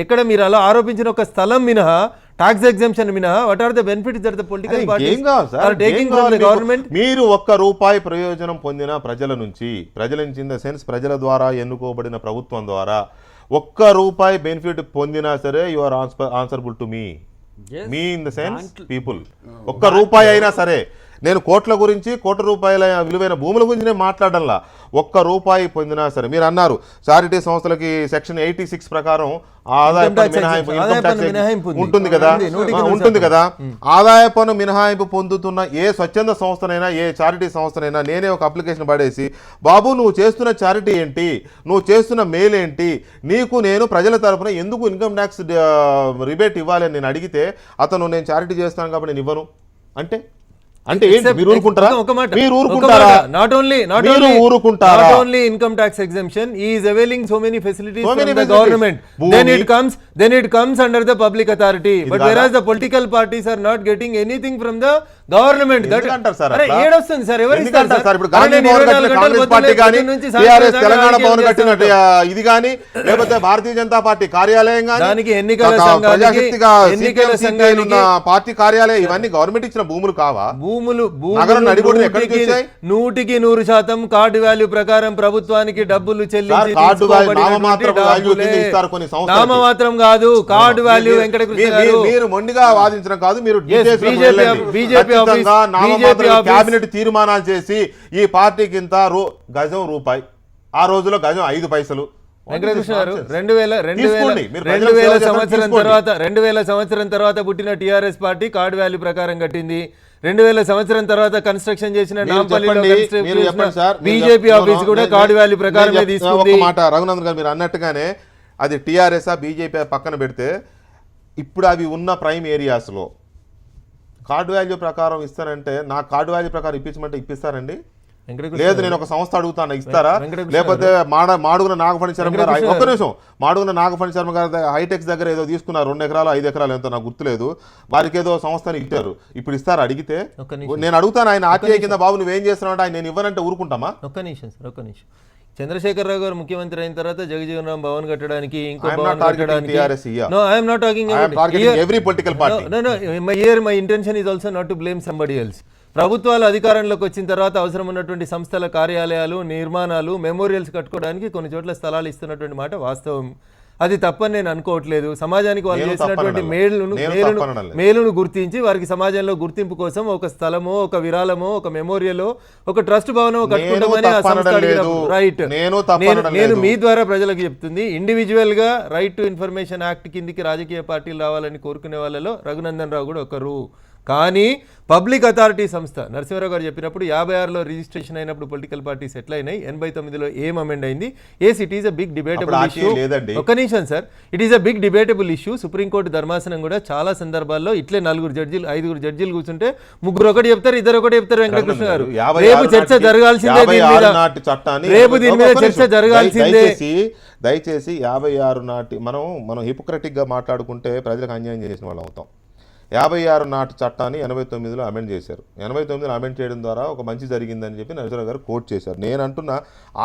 ఎక్కడ మీరు అలా ఆరోపించిన ఒక స్థలం మినహా, టాక్స్ ఎగ్జామ్షన్ మినహా, what are the benefits that the political parties are taking from the government? మీరు ₹1 ప్రయోజనం పొందిన ప్రజల నుంచి, ప్రజల నుంచి ఇన్ ద సెన్స్ ప్రజల ద్వారా ఎన్నుకోబడిన ప్రభుత్వం ద్వారా ₹1 బెనిఫిట్ పొందినా సరే you are answerable to me in the sense people. ₹1 అయినా సరే, నేను కోట్ల గురించి, కోట్ల రూపాయల విలువైన భూముల గురించి నేను మాట్లాడడంలా, ₹1 పొందినా సరే. మీరు అన్నారు చారిటీ సంస్థలకి సెక్షన్ 86 ప్రకారం ఆదాయ పన్ను మినహాయింపు ఉంటుంది కదా. ఆదాయ పన్ను మినహాయింపు పొందుతున్న ఏ స్వచ్ఛంద సంస్థనైనా, ఏ చారిటీ సంస్థనైనా నేనే ఒక అప్లికేషన్ పడేసి, బాబు నువ్వు చేస్తున్న చారిటీ ఏంటి, నువ్వు చేస్తున్న మేలు ఏంటి, నీకు నేను ప్రజల తరఫున ఎందుకు ఇన్కమ్ ట్యాక్స్ రిబేట్ ఇవ్వాలి అని నేను అడిగితే, అతను నేను చారిటీ చేస్తాను కాబట్టి నేను ఇవ్వను అంటే ఏంటి? మీరు ఊరుకుంటారా? మీరు ఊరుకుంటారా? Not only income tax exemption, he is availing so many facilities from the government. Then it comes under the public authority. But whereas the political parties are not getting anything from the government. ఏడొస్తుంది sir, ఎవరు ఇస్తారు sir? ఇప్పుడు గాంధీ భవన్ కట్టిన Congress party కానీ, TRS Telangana Bhavan కట్టిన ఇది కానీ, లేకపోతే భారతీయ జనతా పార్టీ కార్యాలయం కానీ, దానికి ఎన్నికల సంఘానికి పార్టీ కార్యాలయం, ఇవన్నీ గవర్నమెంట్ ఇచ్చిన భూములు కావా? భూములు 100% కార్డు వాల్యూ ప్రకారం ప్రభుత్వానికి డబ్బులు చెల్లించి నామమాత్రం కాదు. కార్డు వాల్యూ వెంకటకృష్ణ గారు మీరు మొండిగా వాదించడం కాదు, మీరు బీజేపీ కేబినెట్ తీర్మానాలు చేసి ఈ పార్టీకి ఇంత గజం ₹1, ఆ రోజులో గజం 5 పైసలు. వెంకటకృష్ణ గారు 2000 సంవత్సరం తర్వాత పుట్టిన టీఆర్ఎస్ పార్టీ కార్డు వాల్యూ ప్రకారం కట్టింది. 2000 సంవత్సరం తర్వాత కన్స్ట్రక్షన్ చేసిన బీజేపీ ఆఫీస్ కూడా కార్డు వాల్యూ ప్రకారమే తీసుకుంది. ఒక మాట రఘునందన్ గారు, మీరు అన్నట్టుగానే అది టీఆర్ఎస్ బీజేపీ పక్కన పెడితే, ఇప్పుడు అవి ఉన్న ప్రైమ్ ఏరియాస్లో కార్డు వాల్యూ ప్రకారం ఇస్తారంటే, నా కార్డు వాల్యూ ప్రకారం ఇప్పించమంటే ఇప్పిస్తారండి? లేదు, నేను ఒక సంస్థ అడుగుతాను, ఇస్తారా? లేకపోతే మాడుగున నాగఫణి శర్మ గారు, ఒక్క నిమిషం, మాడుగున నాగఫణి శర్మ గారు హైటెక్స్ దగ్గర ఏదో తీసుకున్నారు, 2 ఎకరాలు 5 ఎకరాలు ఎంతో నాకు గుర్తులేదు, వారికి ఏదో సంస్థని ఇచ్చారు, ఇప్పుడు ఇస్తారా అడిగితే? నేను అడుగుతాను, ఆయన ఆర్టీఐ కింద బాబు నువ్వేం చేస్తున్నావు, ఆయన నేను ఇవ్వనంటే ఊరుకుంటామా? ఒక్క నిమిషం. చంద్రశేఖరరావు గారు ముఖ్యమంత్రి అయిన తర్వాత జగజీవన్ రామ్ భవన్ కట్టడానికి, ఇంకో భవన్ కట్టడానికి, no, I am not talking every political party. No, my intention is also not to blame somebody else. ప్రభుత్వాలు అధికారంలోకి వచ్చిన తర్వాత అవసరం ఉన్నటువంటి సంస్థల కార్యాలయాలు, నిర్మాణాలు, మెమోరియల్స్ కట్టుకోవడానికి కొన్ని చోట్ల స్థలాలు ఇస్తున్నటువంటి మాట వాస్తవం. అది తప్పని నేను అనుకోవట్లేదు. సమాజానికి వాళ్ళు నేను చేసినటువంటి తప్పననలేదు. మేలును గుర్తించి వారికి సమాజంలో గుర్తింపు కోసం ఒక స్థలమో, ఒక విరాళమో, ఒక మెమోరియలో, ఒక ట్రస్ట్ భవనమో కట్టుకుంటామని ఆ సంస్థ అడిగినప్పుడు రైట్. నేను మీ ద్వారా ప్రజలకు చెప్తుంది, ఇండివిజువల్ గా రైట్ టు ఇన్ఫర్మేషన్ యాక్ట్ కిందికి రాజకీయ పార్టీలు రావాలని కోరుకునే వాళ్ళలో రఘునందన్ రావు కూడా ఒకరు. కానీ పబ్లిక్ అథారిటీ సంస్థ నరసింహారావు గారు చెప్పినప్పుడు 56లో రిజిస్ట్రేషన్ అయినప్పుడు పొలిటికల్ పార్టీస్ ఎట్లా అయినాయి, 89లో ఏం అమెండ్ అయింది, it is a big debatable issue. ఒక నిమిషం sir, it is a big debatable issue. Supreme Court ధర్మాసనం కూడా చాలా సందర్భాల్లో ఇట్లే 5 జడ్జీలు కూర్చుంటే 3 ఒకటి చెప్తారు, 2 ఒకటి చెప్తారు. వెంకటకృష్ణ గారు రేపు చర్చ జరగాల్సిందే, రేపు దీని మీద చర్చ జరగాల్సిందే. దయచేసి 56 నాటి మనం హిపోక్రటిక్ గా మాట్లాడుకుంటే ప్రజలకు అన్యాయం చేసిన వాళ్ళు అవుతాం. 56 నాటి చట్టాన్ని 89లో అమెండ్ చేశారు. 89లో అమెండ్ చేయడం ద్వారా ఒక మంచి జరిగిందని చెప్పి నరసింహారావు గారు కోట్ చేశారు. నేను అంటున్నా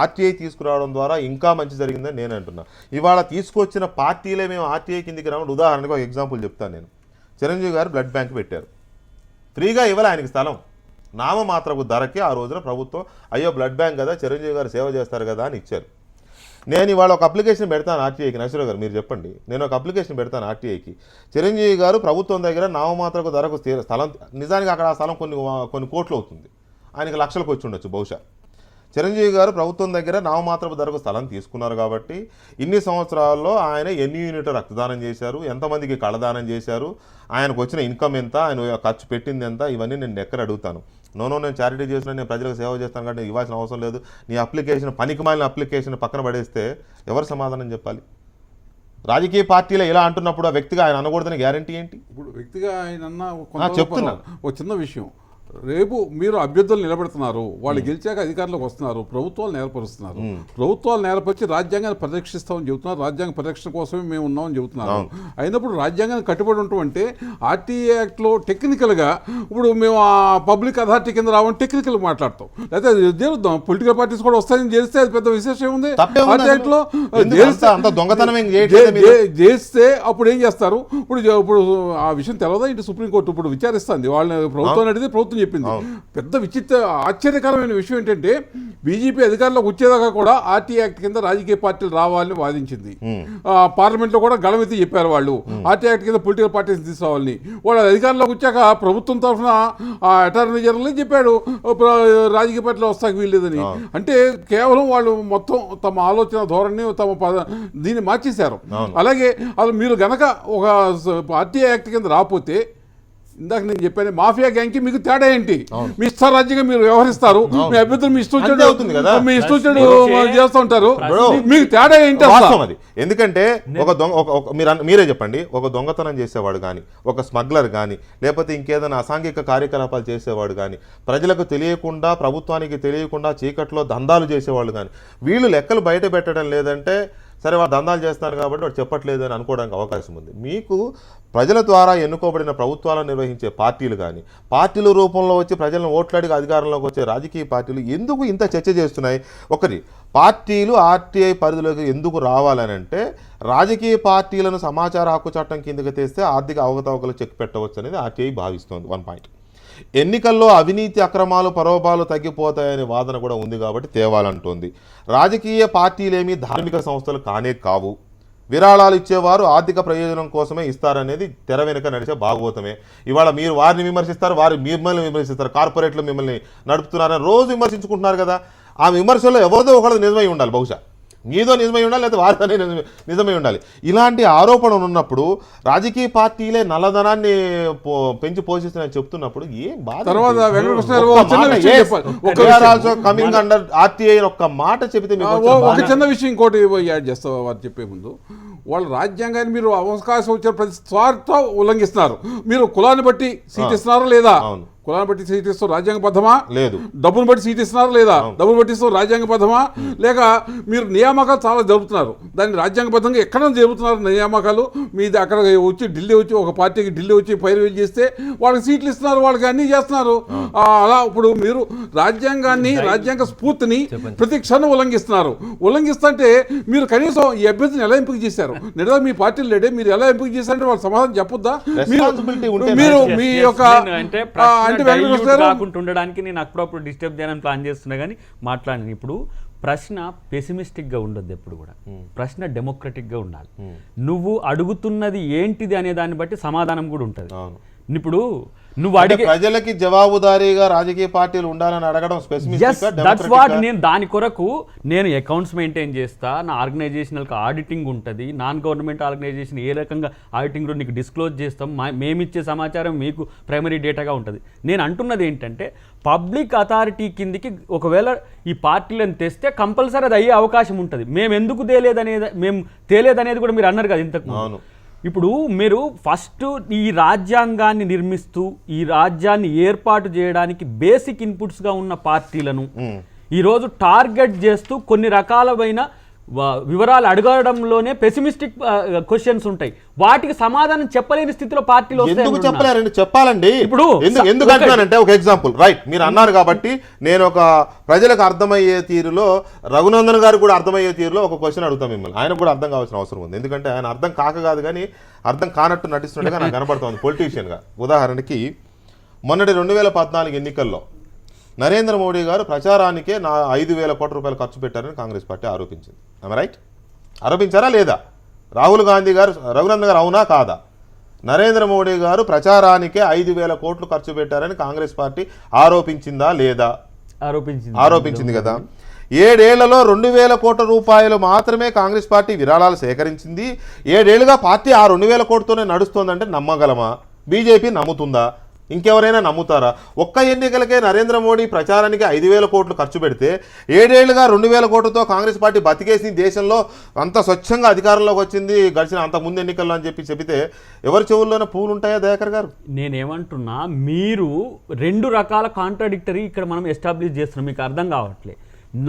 ఆర్టీఐ తీసుకురావడం ద్వారా ఇంకా మంచి జరిగిందని నేను అంటున్నా. ఇవాళ తీసుకొచ్చిన పార్టీలే మేము ఆర్టీఐ కిందికి రావడం. ఉదాహరణకు ఒక ఎగ్జాంపుల్ చెప్తాను నేను. చిరంజీవి గారు బ్లడ్ బ్యాంక్ పెట్టారు, ఫ్రీగా ఇవ్వాలి ఆయనకి స్థలం, నామమాత్రపు ధరకి ఆ రోజున ప్రభుత్వం అయ్యో బ్లడ్ బ్యాంక్ కదా చిరంజీవి గారు సేవ చేస్తారు కదా అని ఇచ్చారు. నేను ఇవాళ ఒక అప్లికేషన్ పెడతాను ఆర్టీఐకి. నరసింహారావు గారు మీరు చెప్పండి, నేను ఒక అప్లికేషన్ పెడతాను ఆర్టీఐకి. చిరంజీవి గారు ప్రభుత్వం దగ్గర నామమాత్రపు ధరకు స్థలం, నిజానికి అక్కడ ఆ స్థలం కొన్ని కోట్లు అవుతుంది, ఆయనకి లక్షలకు వచ్చి ఉండొచ్చు బహుశా. చిరంజీవి గారు ప్రభుత్వం దగ్గర నామమాత్రపు ధరకు స్థలం తీసుకున్నారు కాబట్టి ఇన్ని సంవత్సరాల్లో ఆయన ఎన్ని యూనిట్లు రక్తదానం చేశారు, ఎంతమందికి కళదానం చేశారు, ఆయనకు వచ్చిన ఇన్కమ్ ఎంత, ఆయన ఖర్చు పెట్టింది ఎంత, ఇవన్నీ నేను ఎక్కడ అడుగుతాను. నేను చారిటీ చేసిన, నేను ప్రజలకు సేవ చేస్తాను కాబట్టి ఇవ్వాల్సిన అవసరం లేదు. నీ అప్లికేషన్ పనికిమాలిన అప్లికేషన్ పక్కన పడేస్తే ఎవరు సమాధానం చెప్పాలి? రాజకీయ పార్టీలో ఇలా అంటున్నప్పుడు ఆ వ్యక్తిగా ఆయన అనకూడదని గ్యారంటీ ఏంటి? ఇప్పుడు వ్యక్తిగా ఆయన చెప్తున్నా ఒక చిన్న విషయం, రేపు మీరు అభ్యర్థులు నిలబెడుతున్నారు, వాళ్ళు గెలిచాక అధికారంలోకి వస్తున్నారు, ప్రభుత్వాలు నేర్పరుస్తున్నారు, ప్రభుత్వాలు నేర్పరిచి రాజ్యాంగాన్ని పరిరక్షిస్తామని చెబుతున్నారు, రాజ్యాంగ పరిరక్షణ కోసమే మేము ఉన్నామని చెబుతున్నారు. అయినప్పుడు రాజ్యాంగాన్ని కట్టుబడి ఉంటాం అంటే ఆర్టీఐ యాక్ట్లో టెక్నికల్గా ఇప్పుడు మేము ఆ పబ్లిక్ అథారిటీ కింద రావని టెక్నికల్ మాట్లాడతాం, లేకపోతే చేరుద్దాం. పొలిటికల్ పార్టీస్ కూడా వస్తాయని చేస్తే అది పెద్ద విశేషం ఉంది. ఆర్టీఐ యాక్ట్లో చేస్తే అప్పుడు ఏం చేస్తారు? ఇప్పుడు ఆ విషయం తెలవదా ఇంటి సుప్రీంకోర్టు ఇప్పుడు విచారిస్తుంది, వాళ్ళని ప్రభుత్వం అడిగితే ప్రభుత్వం చెప్పింది. పెద్ద విచిత్ర ఆశ్చర్యకరమైన విషయం ఏంటంటే బీజేపీ అధికారంలోకి వచ్చేదాకా కూడా ఆర్టీ యాక్ట్ కింద రాజకీయ పార్టీలు రావాలని వాదించింది. పార్లమెంట్ లో కూడా గళమెత్తి చెప్పారు వాళ్ళు ఆర్టీ యాక్ట్ కింద పొలిటికల్ పార్టీస్ తీసుకోవాలని. వాళ్ళు అధికారంలోకి వచ్చాక ప్రభుత్వం తరఫున అటార్నీ జనరల్ చెప్పాడు రాజకీయ పార్టీలు వస్తాక వీల్లేదని. అంటే కేవలం వాళ్ళు మొత్తం తమ ఆలోచన ధోరణి దీన్ని మార్చేశారు. అలాగే అసలు మీరు గనక ఒక ఆర్టీ యాక్ట్ కింద రాకపోతే ఇందాక నేను చెప్పాను మాఫియా గ్యాంగ్ కి మీకు తేడా ఏంటి? మీ ఇష్టారాజ్యంగా మీరు వ్యవహరిస్తారు, మీ అభ్యర్థులు మీ ఇష్టం చేస్తూ ఉంటారు, మీకు తేడా ఏంటి? అది ఎందుకంటే మీరే చెప్పండి, ఒక దొంగతనం చేసేవాడు కానీ, ఒక స్మగ్లర్ కానీ, లేకపోతే ఇంకేదైనా అసాంఘిక కార్యకలాపాలు చేసేవాడు కానీ, ప్రజలకు తెలియకుండా ప్రభుత్వానికి తెలియకుండా చీకట్లో దందాలు చేసేవాళ్ళు కానీ, వీళ్ళు లెక్కలు బయట పెట్టడం లేదంటే సరే వాడు దందాలు చేస్తున్నారు కాబట్టి వాడు చెప్పట్లేదు అని అనుకోవడానికి అవకాశం ఉంది. మీకు ప్రజల ద్వారా ఎన్నుకోబడిన ప్రభుత్వాలను నిర్వహించే పార్టీలు కానీ, పార్టీల రూపంలో వచ్చి ప్రజలను ఓట్లాడికి అధికారంలోకి వచ్చే రాజకీయ పార్టీలు ఎందుకు ఇంత చర్చ చేస్తున్నాయి? ఒకటి, పార్టీలు ఆర్టీఐ పరిధిలోకి ఎందుకు రావాలని అంటే రాజకీయ పార్టీలను సమాచార హక్కు చట్టం కిందకి తెస్తే ఆర్థిక అవకతవకలు చెక్ పెట్టవచ్చు అనేది ఆర్టీఐ భావిస్తోంది. 1 పాయింట్. ఎన్నికల్లో అవినీతి అక్రమాలు పరోపాలు తగ్గిపోతాయనే వాదన కూడా ఉంది కాబట్టి తేవాలంటోంది. రాజకీయ పార్టీలేమీ ధార్మిక సంస్థలు కానే కావు, విరాళాలు ఇచ్చేవారు ఆర్థిక ప్రయోజనం కోసమే ఇస్తారనేది తెర వెనుక నడిచే భాగవతమే. ఇవాళ మీరు వారిని విమర్శిస్తారు, వారు మిమ్మల్ని విమర్శిస్తారు, కార్పొరేట్లు మిమ్మల్ని నడుపుతున్నారని రోజు విమర్శించుకుంటున్నారు కదా. ఆ విమర్శల్లో ఎవరిదో ఒకరిది నిజమై ఉండాలి, బహుశా మీదో నిజమై ఉండాలి, లేదా వారితోనే నిజమై ఉండాలి. ఇలాంటి ఆరోపణలు ఉన్నప్పుడు రాజకీయ పార్టీలే నల్లధనాన్ని పెంచి పోషిస్తున్నాయని చెప్తున్నప్పుడు ఏం బాధ? కమింగ్ అండర్ ఆర్టీఐ ఒక్క మాట చెబితే ఒక చిన్న విషయం ఇంకోటి యాడ్ చేస్తా వారు చెప్పే ముందు, వాళ్ళు రాజ్యాంగాన్ని మీరు అవకాశం వచ్చిన ప్రతి స్వార్థ ఉల్లంఘిస్తున్నారు. మీరు కులాన్ని బట్టి సీట్ ఇస్తున్నారా లేదా? కులాన్ని బట్టి సీట్ ఇస్తూ రాజ్యాంగబద్ధమా? లేదు. డబ్బును బట్టి సీట్ ఇస్తున్నారా లేదా? డబ్బును బట్టి ఇస్తూ రాజ్యాంగబద్ధమా? లేక మీరు నియామకాలు చాలా జరుపుతున్నారు, దాన్ని రాజ్యాంగబద్ధంగా ఎక్కడ జరుపుతున్నారు నియామకాలు? మీది అక్కడ వచ్చి ఢిల్లీ వచ్చి ఒక పార్టీకి ఢిల్లీ వచ్చి పైరువేలు చేస్తే వాళ్ళకి సీట్లు ఇస్తున్నారు, వాళ్ళకి అన్నీ చేస్తున్నారు. అలా ఇప్పుడు మీరు రాజ్యాంగాన్ని, రాజ్యాంగ స్ఫూర్తిని ప్రతి క్షణం ఉల్లంఘిస్తున్నారు. ఉల్లంఘిస్తుంటే మీరు కనీసం ఈ అభ్యర్థిని ఎలా ఎంపిక చేశారు? నిజంగా మీ పార్టీలు లేడే మీరు ఎలా ఎంపిక చేశారంటే వాళ్ళు సమాధానం చెప్పొద్దా? మీరు మీ యొక్క ఉండడానికి నేను అప్పుడప్పుడు డిస్టర్బ్ చేయాలని ప్లాన్ చేస్తున్నా కానీ మాట్లాడిన ఇప్పుడు ప్రశ్న పెసిమిస్టిక్గా ఉండొద్దు ఎప్పుడు కూడా. ప్రశ్న డెమోక్రటిక్గా ఉండాలి. నువ్వు అడుగుతున్నది ఏంటిది అనే దాన్ని బట్టి సమాధానం కూడా ఉంటుంది. ఇప్పుడు నువ్వు అడిగే ప్రజలకి జవాబుదారీగా రాజకీయ పార్టీలు ఉండాలని అడగడం దట్స్ వాట్. నేను దాని కొరకు నేను అకౌంట్స్ మెయింటైన్ చేస్తా, నా ఆర్గనైజేషనల్కి ఆడిటింగ్ ఉంటుంది, నాన్ గవర్నమెంట్ ఆర్గనైజేషన్ ఏ రకంగా ఆడిటింగ్ నీకు డిస్క్లోజ్ చేస్తాం, మేమిచ్చే సమాచారం మీకు ప్రైమరీ డేటాగా ఉంటుంది. నేను అంటున్నది ఏంటంటే పబ్లిక్ అథారిటీ కిందికి ఒకవేళ ఈ పార్టీలను తెస్తే కంపల్సరీ అది అయ్యే అవకాశం ఉంటుంది. మేము ఎందుకు తేలేదనేది కూడా మీరు అన్నారు కదా ఇంతకు. ఇప్పుడు మీరు ఫస్ట్ ఈ రాజ్యాంగాన్ని నిర్మిస్తూ ఈ రాజ్యాన్ని ఏర్పాటు చేయడానికి బేసిక్ ఇన్పుట్స్గా ఉన్న పార్టీలను ఈరోజు టార్గెట్ చేస్తూ కొన్ని రకాలమైన వివరాలు అడగడంలోనే పెసిమిస్టిక్ క్వశ్చన్స్ ఉంటాయి. వాటికి సమాధానం చెప్పలేని స్థితిలో పార్టీలు చెప్పాలండి. ఇప్పుడు ఎందుకు అంటున్నానంటే ఒక ఎగ్జాంపుల్ రైట్ మీరు అన్నారు కాబట్టి నేను ఒక ప్రజలకు అర్థమయ్యే తీరులో రఘునందన్ గారు కూడా అర్థమయ్యే తీరులో ఒక క్వశ్చన్ అడుగుతాం మిమ్మల్ని. ఆయన కూడా అర్థం కావాల్సిన అవసరం ఉంది. ఎందుకంటే ఆయన అర్థం కాదు కానీ అర్థం కానట్టు నటిస్తున్నట్టుగా నాకు కనపడుతుంది పొలిటీషియన్గా. ఉదాహరణకి మొన్నటి 2014 ఎన్నికల్లో నరేంద్ర మోడీ గారు ప్రచారానికే 5,000 కోట్ల రూపాయలు ఖర్చు పెట్టారని కాంగ్రెస్ పార్టీ ఆరోపించింది. రైట్? ఆరోపించారా లేదా? రాహుల్ గాంధీ గారు రఘునందన్ గారు అవునా కాదా? నరేంద్ర మోడీ గారు ప్రచారానికే 5,000 కోట్లు ఖర్చు పెట్టారని కాంగ్రెస్ పార్టీ ఆరోపించిందా లేదా? ఆరోపించింది కదా. 7 ఏళ్లలో 2,000 కోట్ల రూపాయలు మాత్రమే కాంగ్రెస్ పార్టీ విరాళాలు సేకరించింది. 7 ఏళ్లుగా పార్టీ ఆ 2,000 కోట్లతోనే నడుస్తోందంటే నమ్మగలమా? బీజేపీ నమ్ముతుందా? ఇంకెవరైనా నమ్ముతారా? ఒక్క ఎన్నికలకే నరేంద్ర మోడీ ప్రచారానికి 5,000 కోట్లు ఖర్చు పెడితే 7 ఏళ్లుగా 2,000 కోట్లతో కాంగ్రెస్ పార్టీ బతికేసి దేశంలో అంత స్వచ్ఛంగా అధికారంలోకి వచ్చింది గడిచిన అంత ముందు ఎన్నికల్లో అని చెబితే ఎవరి చెవుల్లోనే పూలు ఉంటాయా దయాకర్ గారు? నేనేమంటున్నా, మీరు 2 రకాల కాంట్రాడిక్టరీ ఇక్కడ మనం ఎస్టాబ్లిష్ చేస్తున్నాం. మీకు అర్థం కావట్లే.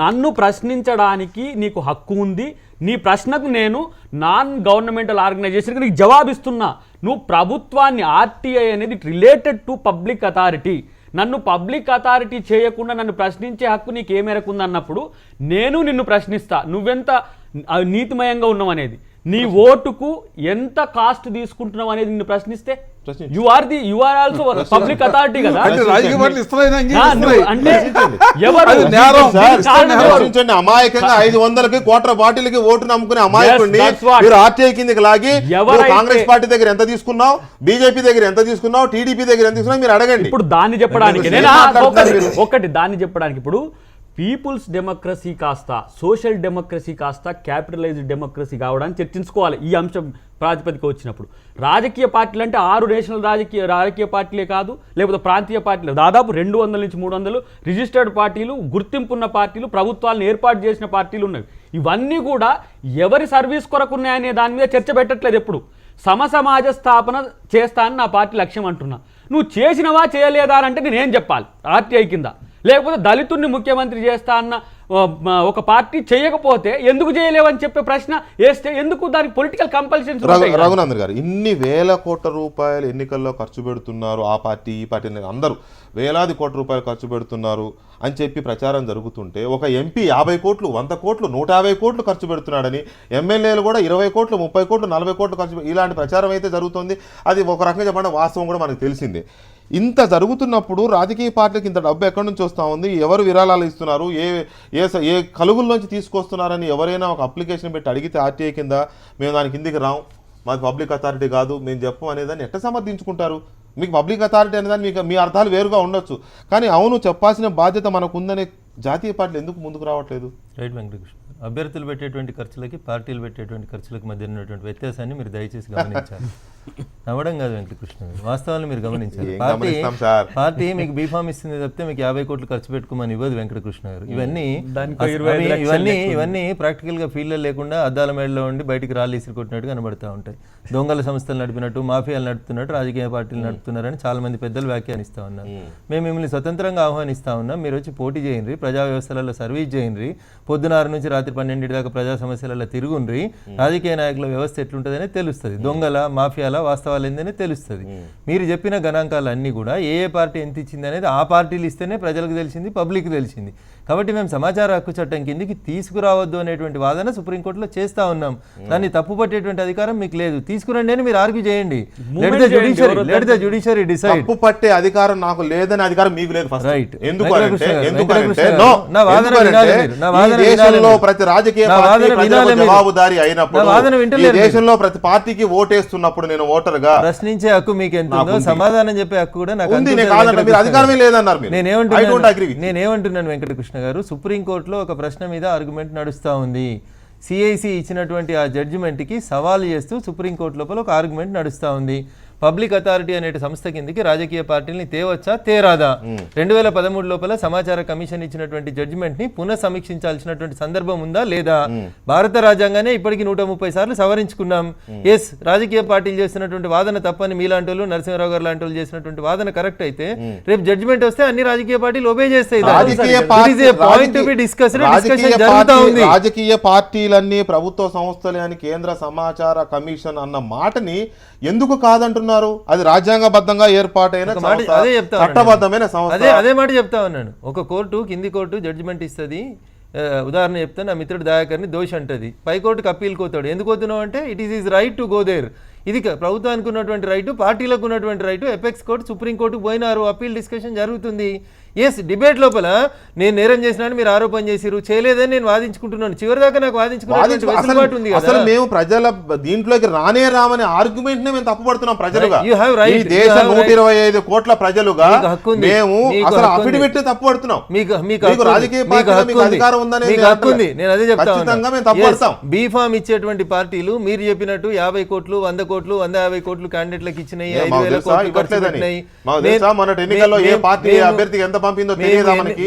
నన్ను ప్రశ్నించడానికి నీకు హక్కు ఉంది. నీ ప్రశ్నకు నేను నాన్ గవర్నమెంటల్ ఆర్గనైజేషన్కి నీకు జవాబిస్తున్నా. నువ్వు ప్రభుత్వాన్ని, ఆర్టీఐ అనేది రిలేటెడ్ టు పబ్లిక్ అథారిటీ. నన్ను పబ్లిక్ అథారిటీ చేయకుండా నన్ను ప్రశ్నించే హక్కు నీకు ఏ మేరకు ఉందన్నప్పుడు నేను నిన్ను ప్రశ్నిస్తా. నువ్వెంత నీతిమయంగా ఉన్నావు అనేది, నీ ఓటుకు ఎంత కాస్ట్ తీసుకుంటున్నావు అనేది నిన్ను ప్రశ్నిస్తే you are also public authority కదా. అమాయకంగా 500కి కోట్ల బాటిల్కి ఓటు నమ్ముకునే అమాయకుడిని మీరు ఆర్టీఐ కిందకి లాగి కాంగ్రెస్ పార్టీ దగ్గర ఎంత తీసుకున్నావు, బీజేపీ దగ్గర ఎంత తీసుకున్నావు, టీడీపీ దగ్గర ఎంత తీసుకున్నావు మీరు అడగండి. ఇప్పుడు దాన్ని చెప్పడానికి దాన్ని చెప్పడానికి ఇప్పుడు పీపుల్స్ డెమోక్రసీ కాస్త సోషల్ డెమోక్రసీ కాస్త క్యాపిటలైజ్డ్ డెమోక్రసీ కావడానికి చర్చించుకోవాలి. ఈ అంశం ప్రాతిపదిక వచ్చినప్పుడు రాజకీయ పార్టీలు అంటే 6 నేషనల్ రాజకీయ పార్టీలే కాదు, లేకపోతే ప్రాంతీయ పార్టీలు దాదాపు 200 నుంచి 300 రిజిస్టర్డ్ పార్టీలు, గుర్తింపున్న పార్టీలు, ప్రభుత్వాలను ఏర్పాటు చేసిన పార్టీలు ఉన్నవి. ఇవన్నీ కూడా ఎవరి సర్వీస్ కొరకు ఉన్నాయనే దాని మీద చర్చ పెట్టట్లేదు. ఎప్పుడు సమసమాజ స్థాపన చేస్తా అని నా పార్టీ లక్ష్యం అంటున్నా. నువ్వు చేసినవా చేయలేదా అంటే నేనేం చెప్పాలి? ఆర్టీఐ కింద లేకపోతే దళితుడిని ముఖ్యమంత్రి చేస్తా అన్న ఒక పార్టీ చేయకపోతే ఎందుకు చేయలేవని చెప్పే ప్రశ్న వేస్తే ఎందుకు దానికి పొలిటికల్ కంపల్షన్స్? రఘునందన్ గారు ఇన్ని వేల కోట్ల రూపాయలు ఎన్నికల్లో ఖర్చు పెడుతున్నారు, ఆ పార్టీ ఈ పార్టీ అందరూ వేలాది కోట్ల రూపాయలు ఖర్చు పెడుతున్నారు అని చెప్పి ప్రచారం జరుగుతుంటే ఒక ఎంపీ 50 కోట్లు 100 కోట్లు 150 కోట్లు ఖర్చు పెడుతున్నాడని, ఎమ్మెల్యేలు కూడా 20 కోట్లు 30 కోట్లు 40 కోట్లు ఖర్చు, ఇలాంటి ప్రచారం అయితే జరుగుతుంది. అది ఒక రకంగా చెప్పండి వాస్తవం కూడా మనకు తెలిసిందే. ఇంత జరుగుతున్నప్పుడు రాజకీయ పార్టీలకు ఇంత డబ్బు ఎక్కడి నుంచి వస్తూ ఉంది, ఎవరు విరాళాలు ఇస్తున్నారు, ఏ కలుగుల్లోంచి తీసుకొస్తున్నారని ఎవరైనా ఒక అప్లికేషన్ పెట్టి అడిగితే ఆర్టీఐ కింద మేము దాని కిందికి రాం, మాది పబ్లిక్ అథారిటీ కాదు, మేము చెప్పం అనేదాన్ని ఎట్లా సమర్థించుకుంటారు? మీకు పబ్లిక్ అథారిటీ అనేదాన్ని మీకు మీ అర్థాలు వేరుగా ఉండొచ్చు, కానీ అవును చెప్పాల్సిన బాధ్యత మనకు ఉందనే జాతీయ పార్టీలు ఎందుకు ముందుకు రావట్లేదు? రైట్ వెంకటకృష్ణ, అభ్యర్థులు పెట్టేటువంటి ఖర్చులకి పార్టీలు పెట్టేటువంటి ఖర్చులకు మధ్య ఉన్నటువంటి వ్యత్యాసాన్ని మీరు దయచేసి గమనించాలి. నవ్వడం కాదు వెంకటకృష్ణ గారు, వాస్తవాలను మీరు గమనించాలి. పార్టీ మీకు బీఫామ్ ఇస్తుంది తప్పితే మీకు 50 కోట్లు ఖర్చు పెట్టుకోమని ఇవ్వదు వెంకటకృష్ణ గారు. ఇవన్నీ ప్రాక్టికల్ గా ఫీల్డ్ లేకుండా అద్దాల మేడలో ఉండి బయటికి రాళ్ళు ఇసిరి కొట్టినట్టు కనబడతా ఉంటాయి. దొంగల సంస్థలు నడిపినట్టు, మాఫియాలు నడుపుతున్నట్టు రాజకీయ పార్టీలు నడుపుతున్నారని చాలా మంది పెద్దలు వ్యాఖ్యానిస్తా ఉన్నారు. మేము మిమ్మల్ని స్వతంత్రంగా ఆహ్వానిస్తా ఉన్నాం, మీరు వచ్చి పోటీ చేయండి, ప్రజా వ్యవస్థలలో సర్వీస్ చేయండి, పొద్దునారు నుంచి రాత్రి 12 దాకా ప్రజా సమస్యలలో తిరుగుండ్రి, రాజకీయ నాయకుల వ్యవస్థ ఎట్లుంటుందనే తెలుస్తుంది, దొంగల మాఫియాల వాస్తవాలు ఏందనే తెలుస్తుంది. మీరు చెప్పిన గణాంకాలు అన్నీ కూడా ఏ పార్టీ ఎంత ఇచ్చింది అనేది ఆ పార్టీలు ఇస్తేనే ప్రజలకు తెలిసింది, పబ్లిక్ తెలిసింది. కాబట్టి మేము సమాచార హక్కు చట్టం కిందికి తీసుకురావద్దు అనేటువంటి వాదన సుప్రీంకోర్టులో చేస్తా ఉన్నాం. దాన్ని తప్పు పట్టేటువంటి అధికారం మీకు లేదు. తీసుకురండి అని మీరు ఆర్గ్యూ చేయండి. Let the judiciary decide. తప్పు పట్టే అధికారం నాకు లేదని అధికారం మీకు లేదు. రైట్. ఎందుకంటే No. నా వాదన ఎందుకంటే వినాలి మీరు. నా వాదన ఈ వినాలి దేశంలో మీరు. ప్రతి రాజకీయ నా పార్టీ వాదన ప్రజలకు వినాలి మీరు. జవాబుదారీ అయినప్పుడు, నా వాదన ఈ వింటలేరు మీరు. దేశంలో ప్రతి పార్టీకి ఓటేస్తున్నప్పుడు నేను ఓటర్గా ప్రశ్నించే హక్కు మీకు ఎంత ఉందో నాకుంది. సమాధానం చెప్పే హక్కు కూడా నాకు ఉంది. అంతే నేను ఉంది కాదన్నా, మీరు వెంకటకృష్ణ అధికారమే గారు. లేదన్నారు మీరు. I don't agree with you. నేనేమంటున్నాను Venkatakrishna గారు, సుప్రీంకోర్టులో ఒక ప్రశ్న మీద ఆర్గ్యుమెంట్ నడుస్తూ ఉంది. సిఐసి ఇచ్చినటువంటి ఆ జడ్జిమెంట్కి సవాల్ చేస్తూ సుప్రీంకోర్టు లోపల ఒక ఆర్గ్యుమెంట్ నడుస్తూ ఉంది. పబ్లిక్ అథారిటీ అనే సంస్థ కిందకి రాజకీయ పార్టీని తేవచ్చా తేరాదా? 2013 లోపల సమాచార కమిషన్ ఇచ్చినటువంటి జడ్జిమెంట్ ని పునఃసమీక్షించాల్సినటువంటి సందర్భం ఉందా లేదా? భారత రాజ్యాంగానే ఇప్పటికి 130 సార్లు సవరించుకున్నాం. ఎస్, రాజకీయ పార్టీలు చేస్తున్నటువంటి వాదన తప్పని మీలాంటి వాళ్ళు, నరసింహరావు గారు లాంటి వాళ్ళు చేసినటువంటి వాదన కరెక్ట్ అయితే రేపు జడ్జిమెంట్ వస్తే అన్ని రాజకీయ పార్టీలు ఒబే చేస్తాయి. రాజకీయ పార్టీలన్నీ ప్రభుత్వ సంస్థలే అని కేంద్ర సమాచార కమిషన్ అన్న మాటని ఎందుకు కాదంటున్నారు? అది రాజ్యాంగబద్ధంగా ఏర్పాటైన చట్టబద్ధమైన సంస్థ. అదే మాట చెప్తా ఉన్నాను. ఒక కోర్టు, కింది కోర్టు జడ్జిమెంట్ ఇస్తుంది. ఉదాహరణ చెప్తాను, నా మిత్రుడు దయాకర్ని దోషి అంటది, పైకోర్టుకి అప్పీల్ కోతాడు. ఎందుకు పోతున్నావు అంటే it is right to go there. ఇది ప్రభుత్వానికి ఉన్నటువంటి రైటు, పార్టీలకు ఉన్నటువంటి రైటు. ఎపెక్స్ కోర్టు, సుప్రీంకోర్టుకు పోయినారు, అప్పీల్ డిస్కషన్ జరుగుతుంది. ఎస్, డిబేట్ లోపల నేను నేరం చేసినాను, మీరు ఆరోపణ చేసిరు, చేయలేదని నేను వాదించుకుంటున్నాను. చివరిదాకా నాకు వాదించుకున్నటువంటి ఉంది. అసలు మేము ప్రజల దీంట్లోకి రామని ఆర్గ్యుమెంట్ మేము తప్పుపడుతున్నాం. ప్రజలుగా You have right. ఈ దేశ 125 కోట్ల ప్రజలుగా మేము అసలు అఫిడవిట్ తప్పుపడుతున్నాం. మీకు రాజకీయ పార్టీలో మీకు అధికారం ఉందని నేను అదే ఖచ్చితంగా మేము తప్పుపడతాం. బీఫామ్ ఇచ్చేటువంటి పార్టీలు మీరు చెప్పినట్టు 50 కోట్లు 100 కోట్లు 150 కోట్లు క్యాండిడేట్లకు ఇచ్చినాయి, 5,000 కోట్లు ఖర్చు పెట్టినాయి. మొన్నటి ఎన్నికల్లో ఏ పార్టీ అభ్యర్థికి ఎంత పంపిందో తెలియదా మనకి?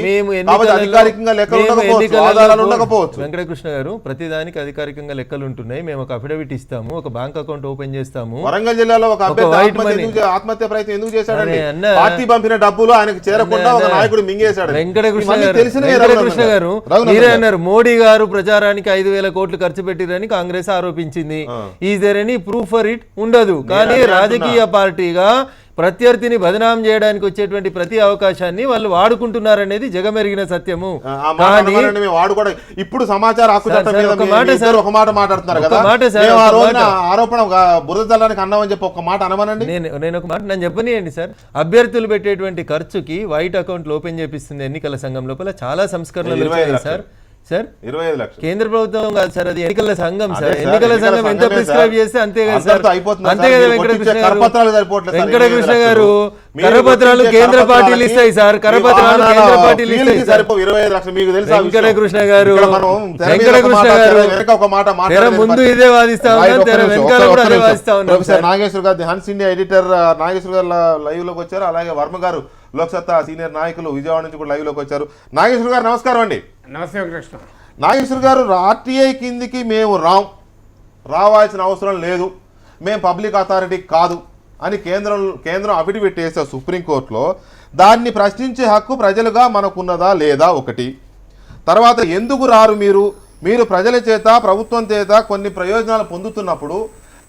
అధికారికంగా లెక్కలు ఉండకపోవచ్చు, ఆధారాలు ఉండకపోవచ్చు. వెంకటకృష్ణ గారు, ప్రతిదానికి అధికారికంగా లెక్కలు ఉంటున్నాయి. మేము ఒక అఫిడవిట్ ఇస్తాము, ఒక బ్యాంక్ అకౌంట్ ఓపెన్ చేస్తాము. వరంగల్ జిల్లాలో ఒక అభ్యర్థి ఆత్మహత్య ప్రయత్నం ఎందుకు చేశాడండి? పార్టీ పంపిన డబ్బులు ఆయనకు చేరకుండా ఒక నాయకుడు మింగేశాడు. వెంకటకృష్ణ గారు మీరే అన్నారు, మోడీ గారు ప్రచారానికి 5,000 కోట్లు ఖర్చు పెట్టిరని కాంగ్రెస్ ఆరోపించింది. Is there any proof for it? ఉండదు. కానీ రాజకీయ పార్టీగా ప్రత్యర్థిని బదనాం చేయడానికి వచ్చేటువంటి ప్రతి అవకాశాన్ని వాళ్ళు వాడుకుంటున్నారనేది జగమెరిగిన సత్యము. ఇప్పుడు సమాచార హక్కు చట్టం మీద ఒక మాట మాట్లాడుతున్నారు కదా, ఆరోపణ బురద జల్లానికి అన్నామని చెప్పి ఒక మాట అనమనండి. నేను ఒక మాట నన్ను చెప్పనియండి సార్. అభ్యర్థులు పెట్టేటువంటి ఖర్చుకి వైట్ అకౌంట్ ఓపెన్ చేపిస్తుంది ఎన్నికల సంఘం లోపల. చాలా సంస్కరణలు వచ్చాయి సార్. సార్ 25 లక్షలు కేంద్ర ప్రభుత్వం కాదు సార్, అది ఎన్నికల సంఘం సార్. ఎన్నికల సంఘం ఎంత ప్రిస్క్రైబ్ చేస్తే అంతే కదా సార్. అంతే కదా వెంకటకృష్ణ గారు. కరపత్రాలు కేంద్ర పార్టీలు ఇస్తాయి సార్. కరపత్రాలు కేంద్ర పార్టీలు ఇస్తాయి సార్. వెంకటకృష్ణ గారు తెర ముందు ఇదే వాదిస్తా ఉన్నారు, తెర వెనకాల కూడా అదే వాదిస్తా ఉన్నారు. నాగేశ్వర్ గారు, హన్స్ ఇండియా ఎడిటర్ నాగేశ్వర్ గారు లైవ్ లోకి వచ్చారు. అలాగే వర్మ గారు, లోక్సత్తా సీనియర్ నాయకులు, విజయవాడ నుంచి కూడా లైవ్ లోకి వచ్చారు. నాగేశ్వర్ గారు నమస్కారం అండి. నమస్తే వెంకటకృష్ణ. నాగేశ్వర్ గారు, ఆర్టీఐ కిందికి మేము రావాల్సిన అవసరం లేదు, మేము పబ్లిక్ అథారిటీ కాదు అని కేంద్రం అఫిడవిట్ వేశారు సుప్రీంకోర్టులో. దాన్ని ప్రశ్నించే హక్కు ప్రజలుగా మనకున్నదా లేదా? ఒకటి. తర్వాత ఎందుకు రారు మీరు ప్రజల చేత, ప్రభుత్వం చేత కొన్ని ప్రయోజనాలు పొందుతున్నప్పుడు,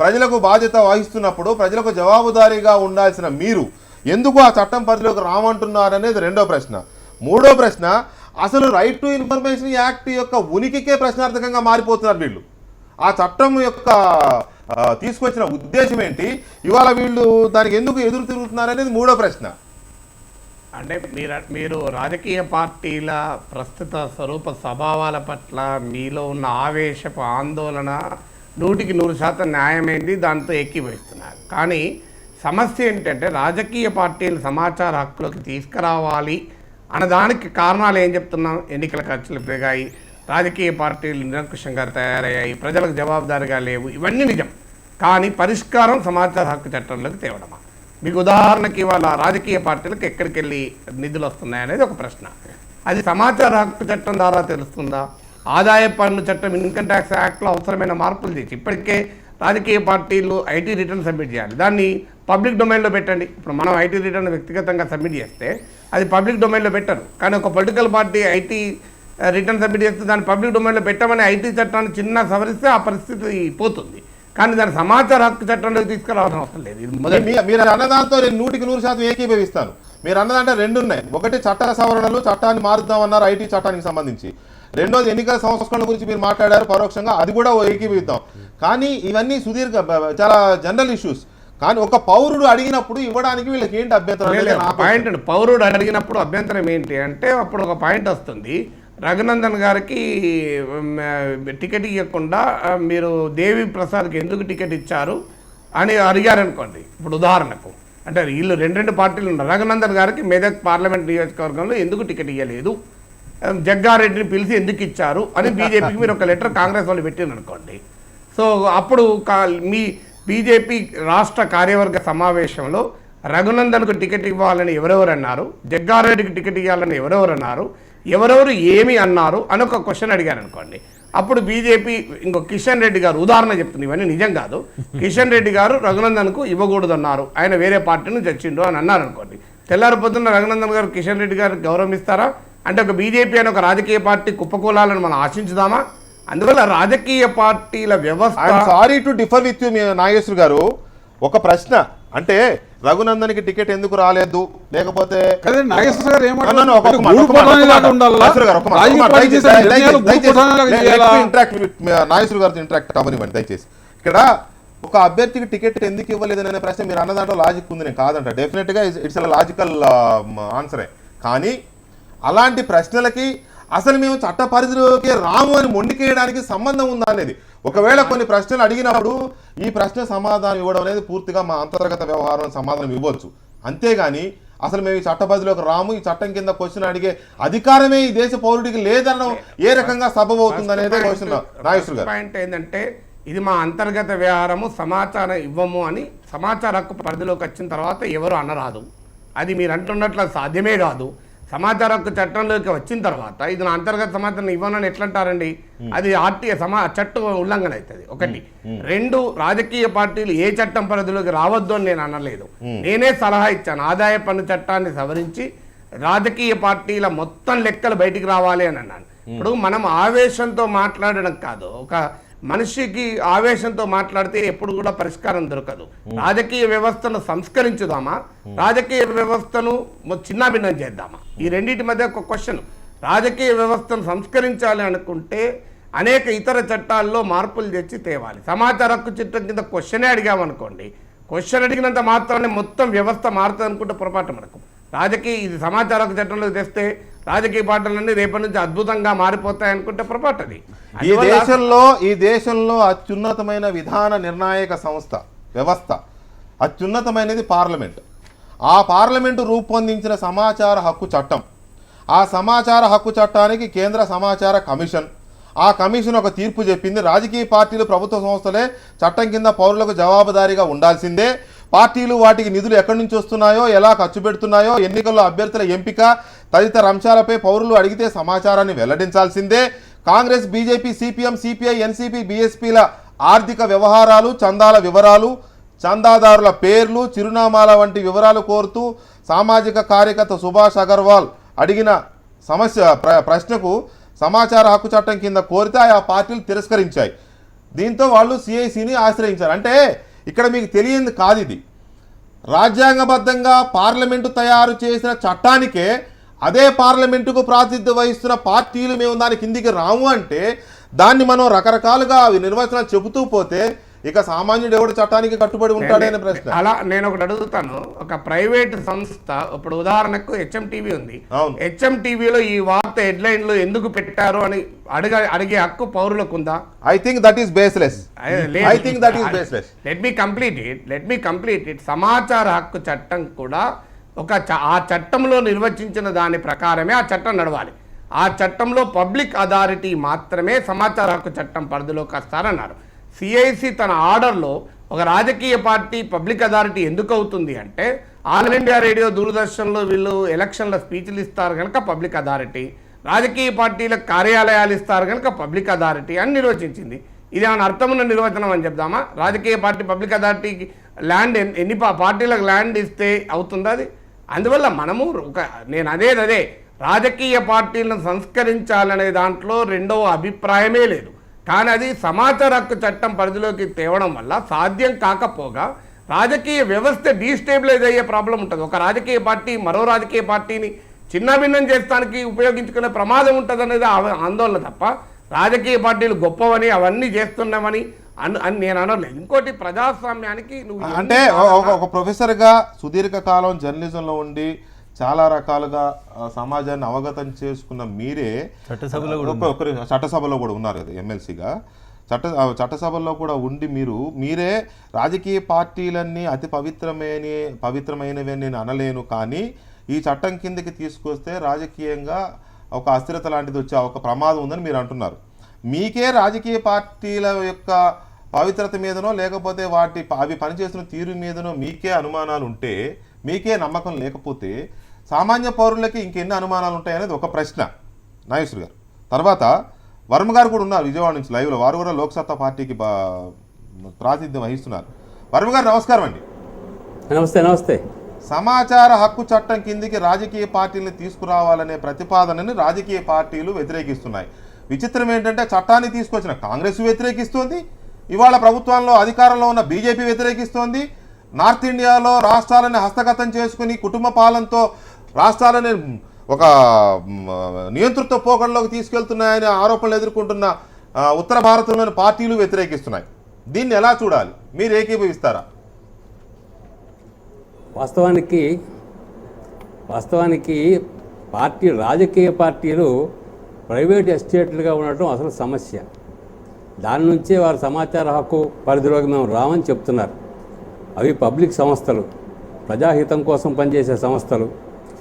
ప్రజలకు బాధ్యత వహిస్తున్నప్పుడు, ప్రజలకు జవాబుదారీగా ఉండాల్సిన మీరు ఎందుకు ఆ చట్టం పరిధిలోకి రామంటున్నారనేది రెండో ప్రశ్న. మూడో ప్రశ్న, అసలు రైట్ టు ఇన్ఫర్మేషన్ యాక్ట్ యొక్క ఉనికికే ప్రశ్నార్థకంగా మారిపోతున్నారు వీళ్ళు. ఆ చట్టం యొక్క తీసుకొచ్చిన ఉద్దేశం ఏంటి? ఇవాళ వీళ్ళు దానికి ఎందుకు ఎదురు తిరుగుతున్నారనేది మూడో ప్రశ్న. అంటే మీరు రాజకీయ పార్టీల ప్రస్తుత స్వరూప స్వభావాల పట్ల మీలో ఉన్న ఆవేశపు ఆందోళన 100% న్యాయమైంది, దాంతో ఏకీభవిస్తున్నారు. కానీ సమస్య ఏంటంటే రాజకీయ పార్టీలు సమాచార హక్కులోకి తీసుకురావాలి అన్నదానికి కారణాలు ఏం చెప్తున్నాం? ఎన్నికల ఖర్చులు పెరిగాయి, రాజకీయ పార్టీలు నిరంకుశంగా తయారయ్యాయి, ప్రజలకు జవాబుదారీగా లేవు, ఇవన్నీ నిజం. కానీ పరిష్కారం సమాచార హక్కు చట్టంలోకి తేవడమా? మీకు ఉదాహరణకి ఇవాళ రాజకీయ పార్టీలకు ఎక్కడికి వెళ్ళి నిధులు వస్తున్నాయనేది ఒక ప్రశ్న. అది సమాచార హక్కు చట్టం ద్వారా తెలుస్తుందా? ఆదాయ పన్ను చట్టం, ఇన్కమ్ ట్యాక్స్ యాక్ట్లో అవసరమైన మార్పులు చేసి ఇప్పటికే రాజకీయ పార్టీలు ఐటీ రిటర్న్ సబ్మిట్ చేయాలి. దాన్ని పబ్లిక్ డొమైన్లో పెట్టండి. ఇప్పుడు మనం ఐటీ రిటర్న్ వ్యక్తిగతంగా సబ్మిట్ చేస్తే అది పబ్లిక్ డొమైన్లో పెట్టరు. కానీ ఒక political party IT return submit చేస్తే దాన్ని పబ్లిక్ డొమైన్లో పెట్టమని ఐటీ చట్టాన్ని చిన్న సవరిస్తే ఆ పరిస్థితి పోతుంది. కానీ దాని సమాచార హక్కు చట్టంలోకి తీసుకురావాల్సిన అవసరం లేదు. మీరు అన్నదాంతో నేను 100% ఏకీభవిస్తాను. మీరు అన్నదంటే రెండు ఉన్నాయి. ఒకటి చట్ట సవరణలు, చట్టాన్ని మారుద్దామన్నారు ఐటీ చట్టానికి సంబంధించి. రెండోది ఎన్నికల సంస్కరణ గురించి మీరు మాట్లాడారు పరోక్షంగా, అది కూడా ఏకీభవిద్దాం. కానీ ఇవన్నీ చాలా జనరల్ ఇష్యూస్. కానీ ఒక పౌరుడు అడిగినప్పుడు ఇవ్వడానికి వీళ్ళకి ఏంటి అభ్యంతరం అనేది నా పాయింట్ అండి. పౌరుడు అడిగినప్పుడు అభ్యంతరం ఏంటి అంటే అప్పుడు ఒక పాయింట్ వస్తుంది. రఘునందన్ గారికి టికెట్ ఇవ్వకుండా మీరు దేవి ప్రసాద్కి ఎందుకు టికెట్ ఇచ్చారు అని అడిగారనుకోండి. ఇప్పుడు ఉదాహరణకు అంటే వీళ్ళు రెండు పార్టీలు ఉన్నారు. రఘునందన్ గారికి మెదక్ పార్లమెంట్ నియోజకవర్గంలో ఎందుకు టికెట్ ఇవ్వలేదు, జగ్గారెడ్డిని పిలిచి ఎందుకు ఇచ్చారు అని బీజేపీకి మీరు ఒక లెటర్ కాంగ్రెస్ వాళ్ళు పెట్టింది అనుకోండి. సో అప్పుడు మీ బీజేపీ రాష్ట్ర కార్యవర్గ సమావేశంలో రఘునందన్కు టికెట్ ఇవ్వాలని ఎవరెవరు అన్నారు, జగ్గారెడ్డికి టికెట్ ఇవ్వాలని ఎవరెవరు అన్నారు, ఎవరెవరు ఏమి అన్నారు అని ఒక క్వశ్చన్ అడిగారు అనుకోండి. అప్పుడు బీజేపీ ఇంకో కిషన్ రెడ్డి గారు ఉదాహరణ చెప్తుంది, ఇవన్నీ నిజం కాదు, కిషన్ రెడ్డి గారు రఘునందన్కు ఇవ్వకూడదు అన్నారు, ఆయన వేరే పార్టీ నుంచి వచ్చిండు అని అన్నారు అనుకోండి. తెల్లారి పొద్దున్న రఘునందన్ గారు కిషన్ రెడ్డి గారు గౌరవిస్తారా? అంటే ఒక బీజేపీ అని ఒక రాజకీయ పార్టీ కుప్పకూలాలని మనం ఆశించుదామా? అందువల్ల రాజకీయ పార్టీల వ్యవస్థ. Sorry to differ with you Nageshwar గారు, ఒక ప్రశ్న అంటే రఘునందన్కి టికెట్ ఎందుకు రాలేదు, లేకపోతే నాగేశ్వర గారు నాగేశ్వర్ గారితో ఇంటరాక్ట్ అవ్వనివ్వండి దయచేసి. ఇక్కడ ఒక అభ్యర్థికి టికెట్ ఎందుకు ఇవ్వలేదు అనే ప్రశ్న మీరు అన్న దాంట్లో లాజిక్ ఉంది, నేను కాదంట, డెఫినెట్గా ఇట్స్ లాజికల్ ఆన్సరే. కానీ అలాంటి ప్రశ్నలకి అసలు మేము చట్ట పరిధిలోకి రాము అని మొండికేయడానికి సంబంధం ఉందా అనేది. ఒకవేళ కొన్ని ప్రశ్నలు అడిగినప్పుడు ఈ ప్రశ్న సమాధానం ఇవ్వడం అనేది పూర్తిగా మా అంతర్గత వ్యవహారం సమాధానం ఇవ్వచ్చు, అంతేగాని అసలు మేము ఈ చట్ట పరిధిలోకి రాము, ఈ చట్టం కింద క్వశ్చన్ అడిగే అధికారమే ఈ దేశ పౌరుడికి లేదనడం ఏ రకంగా సబబు అవుతుంది అనేది క్వశ్చన్. నాగేశ్వర్ గారు పాయింట్ ఏంటంటే ఇది మా అంతర్గత వ్యవహారము, సమాచారం ఇవ్వము అని సమాచార హక్కు పరిధిలోకి వచ్చిన తర్వాత ఎవరు అనరాదు. అది మీరు అంటున్నట్లు సాధ్యమే కాదు. సమాచార హక్కు చట్టంలోకి వచ్చిన తర్వాత ఇది నా అంతర్గత సమాచారం ఇవ్వనని ఎట్లా అంటారండి? అది ఆర్టీఏ చట్టం ఉల్లంఘన అవుతుంది. ఒకటి. రెండు, రాజకీయ పార్టీలు ఏ చట్టం పరిధిలోకి రావద్దు అని నేను అనలేదు, నేనే సలహా ఇచ్చాను. ఆదాయ పన్ను చట్టాన్ని సవరించి రాజకీయ పార్టీల మొత్తం లెక్కలు బయటికి రావాలి అని అన్నాను. ఇప్పుడు మనం ఆవేశంతో మాట్లాడడం కాదు, ఒక మనిషికి ఆవేశంతో మాట్లాడితే ఎప్పుడు కూడా పరిష్కారం దొరకదు. రాజకీయ వ్యవస్థను సంస్కరించుదామా, రాజకీయ వ్యవస్థను చిన్నాభిన్నం చేద్దామా? ఈ రెండింటి మధ్య ఒక క్వశ్చన్. రాజకీయ వ్యవస్థను సంస్కరించాలి అనుకుంటే అనేక ఇతర చట్టాల్లో మార్పులు తెచ్చి తేవాలి. సమాచార హక్కు చట్టం కింద క్వశ్చనే అడిగామనుకోండి, క్వశ్చన్ అడిగినంత మాత్రాన్ని మొత్తం వ్యవస్థ మారుతుంది అనుకుంటే పొరపాటు మనకు. ఇది సమాచార హక్కు చట్టంలో తెస్తే రాజకీయ పార్టీలన్నీ రేపటి నుంచి అద్భుతంగా మారిపోతాయి అనుకుంటే పొరపాటు. అది ఈ దేశంలో అత్యున్నతమైన విధాన నిర్ణాయక వ్యవస్థ అత్యున్నతమైనది పార్లమెంట్. ఆ పార్లమెంటు రూపొందించిన సమాచార హక్కు చట్టం, ఆ సమాచార హక్కు చట్టానికి కేంద్ర సమాచార కమిషన్, ఆ కమిషన్ ఒక తీర్పు చెప్పింది, రాజకీయ పార్టీలు ప్రభుత్వ సంస్థలే చట్టం కింద పౌరులకు జవాబుదారీగా ఉండాల్సిందే, పార్టీలు వాటికి నిధులు ఎక్కడి నుంచి వస్తున్నాయో, ఎలా ఖర్చు పెడుతున్నాయో, ఎన్నికల్లో అభ్యర్థుల ఎంపిక తదితర అంశాలపై పౌరులు అడిగితే సమాచారాన్ని వెల్లడించాల్సిందే, Congress, BJP, CPM, CPI, NCP, బీఎస్పీల ఆర్థిక వ్యవహారాలు, చందాల వివరాలు, చందాదారుల పేర్లు, చిరునామాల వంటి వివరాలు కోరుతూ సామాజిక కార్యకర్త సుభాష్ అగర్వాల్ అడిగిన ప్రశ్నకు సమాచార హక్కు చట్టం కింద కోరితే ఆయా పార్టీలు తిరస్కరించాయి. దీంతో వాళ్ళు సిఐసిని ఆశ్రయించారు. అంటే ఇక్కడ మీకు తెలియంది కాదు, ఇది రాజ్యాంగబద్ధంగా పార్లమెంటు తయారు చేసిన చట్టానికే అదే పార్లమెంటుకు ప్రాతినిధ్యం వహిస్తున్న పార్టీలు మేము దాని కిందికి రాము అంటే దాన్ని మనం రకరకాలుగా నిర్వచనాలు చెబుతూ పోతే ఇక సామాన్యుడు ఎవడు చట్టానికి కట్టుబడి ఉంటాడనే ప్రశ్న. అలా నేను ఒకటి అడుగుతాను, ఒక ప్రైవేట్ సంస్థ, ఇప్పుడు ఉదాహరణకు HMTV ఉంది, HMTVలో ఈ వార్త హెడ్లైన్లు ఎందుకు పెట్టారు అని అడిగే హక్కు పౌరులకు ఉందా? I think that is baseless. Let me complete it. సమాచార హక్కు చట్టం కూడా ఆ చట్టంలో నిర్వచించిన దాని ప్రకారమే ఆ చట్టం నడవాలి. ఆ చట్టంలో పబ్లిక్ అథారిటీ మాత్రమే సమాచార హక్కు చట్టం పరిధిలోకి వస్తారన్నారు. సిఐసి తన ఆర్డర్లో ఒక రాజకీయ పార్టీ పబ్లిక్ అథారిటీ ఎందుకు అవుతుంది అంటే, ఆల్ ఇండియా రేడియో, దూరదర్శన్లో వీళ్ళు ఎలక్షన్ల స్పీచ్లు ఇస్తారు కనుక పబ్లిక్ అథారిటీ, రాజకీయ పార్టీలకు కార్యాలయాలు ఇస్తారు కనుక పబ్లిక్ అథారిటీ అని నిర్వచించింది. ఇది ఏమైనా అర్థమున్న నిర్వచనం అని చెప్దామా? రాజకీయ పార్టీ పబ్లిక్ అథారిటీకి ల్యాండ్ ఎన్ని పార్టీలకు ల్యాండ్ ఇస్తే అవుతుందా అది? అందువల్ల మనము నేను అదే రాజకీయ పార్టీలను సంస్కరించాలనే దాంట్లో రెండవ అభిప్రాయమే లేదు. కానీ అది సమాచార హక్కు చట్టం పరిధిలోకి తేవడం వల్ల సాధ్యం కాకపోగా రాజకీయ వ్యవస్థ డీస్టేబిలైజ్ అయ్యే ప్రాబ్లం ఉంటుంది. ఒక రాజకీయ పార్టీ మరో రాజకీయ పార్టీని చిన్నభిన్నం చేస్తానికి ఉపయోగించుకునే ప్రమాదం ఉంటుంది అనేది ఆందోళన తప్ప, రాజకీయ పార్టీలు గొప్పవని అవన్నీ చేస్తున్నామని అని నేను అనలేదు. ఇంకోటి ప్రజాస్వామ్యానికి నువ్వు అంటే ఒక ప్రొఫెసర్గా సుదీర్ఘకాలం జర్నలిజంలో ఉండి చాలా రకాలుగా సమాజాన్ని అవగతం చేసుకున్న మీరే చట్టసభలో కూడా ఉన్నారు కదా ఎమ్మెల్సీగా, చట్టసభలో కూడా ఉండి మీరే రాజకీయ పార్టీలన్నీ అతి పవిత్రమైనవి నేను అనలేను, కానీ ఈ చట్టం కిందకి తీసుకొస్తే రాజకీయంగా ఒక అస్థిరత లాంటిది వచ్చే ఒక ప్రమాదం ఉందని మీరు అంటున్నారు. మీకే రాజకీయ పార్టీల యొక్క పవిత్రత మీదనో లేకపోతే అవి పనిచేస్తున్న తీరు మీదనో మీకే అనుమానాలు ఉంటే, మీకే నమ్మకం లేకపోతే సామాన్య పౌరులకి ఇంకెన్ని అనుమానాలు ఉంటాయనేది ఒక ప్రశ్న నాగేశ్వర్ గారు. తర్వాత వర్మ గారు కూడా ఉన్నారు విజయవాడ నుంచి లైవ్లో, వారు కూడా లోక్సత్తా పార్టీకి ప్రాతినిధ్యం వహిస్తున్నారు. వర్మ గారు నమస్కారం అండి. నమస్తే. సమాచార హక్కు చట్టం కిందికి రాజకీయ పార్టీలను తీసుకురావాలనే ప్రతిపాదనని రాజకీయ పార్టీలు వ్యతిరేకిస్తున్నాయి. విచిత్రం ఏంటంటే చట్టాన్ని తీసుకొచ్చిన కాంగ్రెస్ వ్యతిరేకిస్తోంది, ఇవాళ ప్రభుత్వంలో అధికారంలో ఉన్న బీజేపీ వ్యతిరేకిస్తోంది, నార్త్ ఇండియాలో రాష్ట్రాలను హస్తగతం చేసుకుని కుటుంబ పాలనతో రాష్ట్రాలని ఒక నియంతృత్వ పోకడలోకి తీసుకెళ్తున్నాయనే ఆరోపణలు ఎదుర్కొంటున్న ఉత్తర భారతంలోని పార్టీలు వ్యతిరేకిస్తున్నాయి. దీన్ని ఎలా చూడాలి, మీరు ఏకీభవిస్తారా? వాస్తవానికి రాజకీయ పార్టీలు ప్రైవేట్ ఎస్టేట్లుగా ఉండటం అసలు సమస్య. దాని నుంచే వారు సమాచార హక్కు పరిధిలోకి మేము రామని చెప్తున్నారు. అవి పబ్లిక్ సంస్థలు, ప్రజాహితం కోసం పనిచేసే సంస్థలు,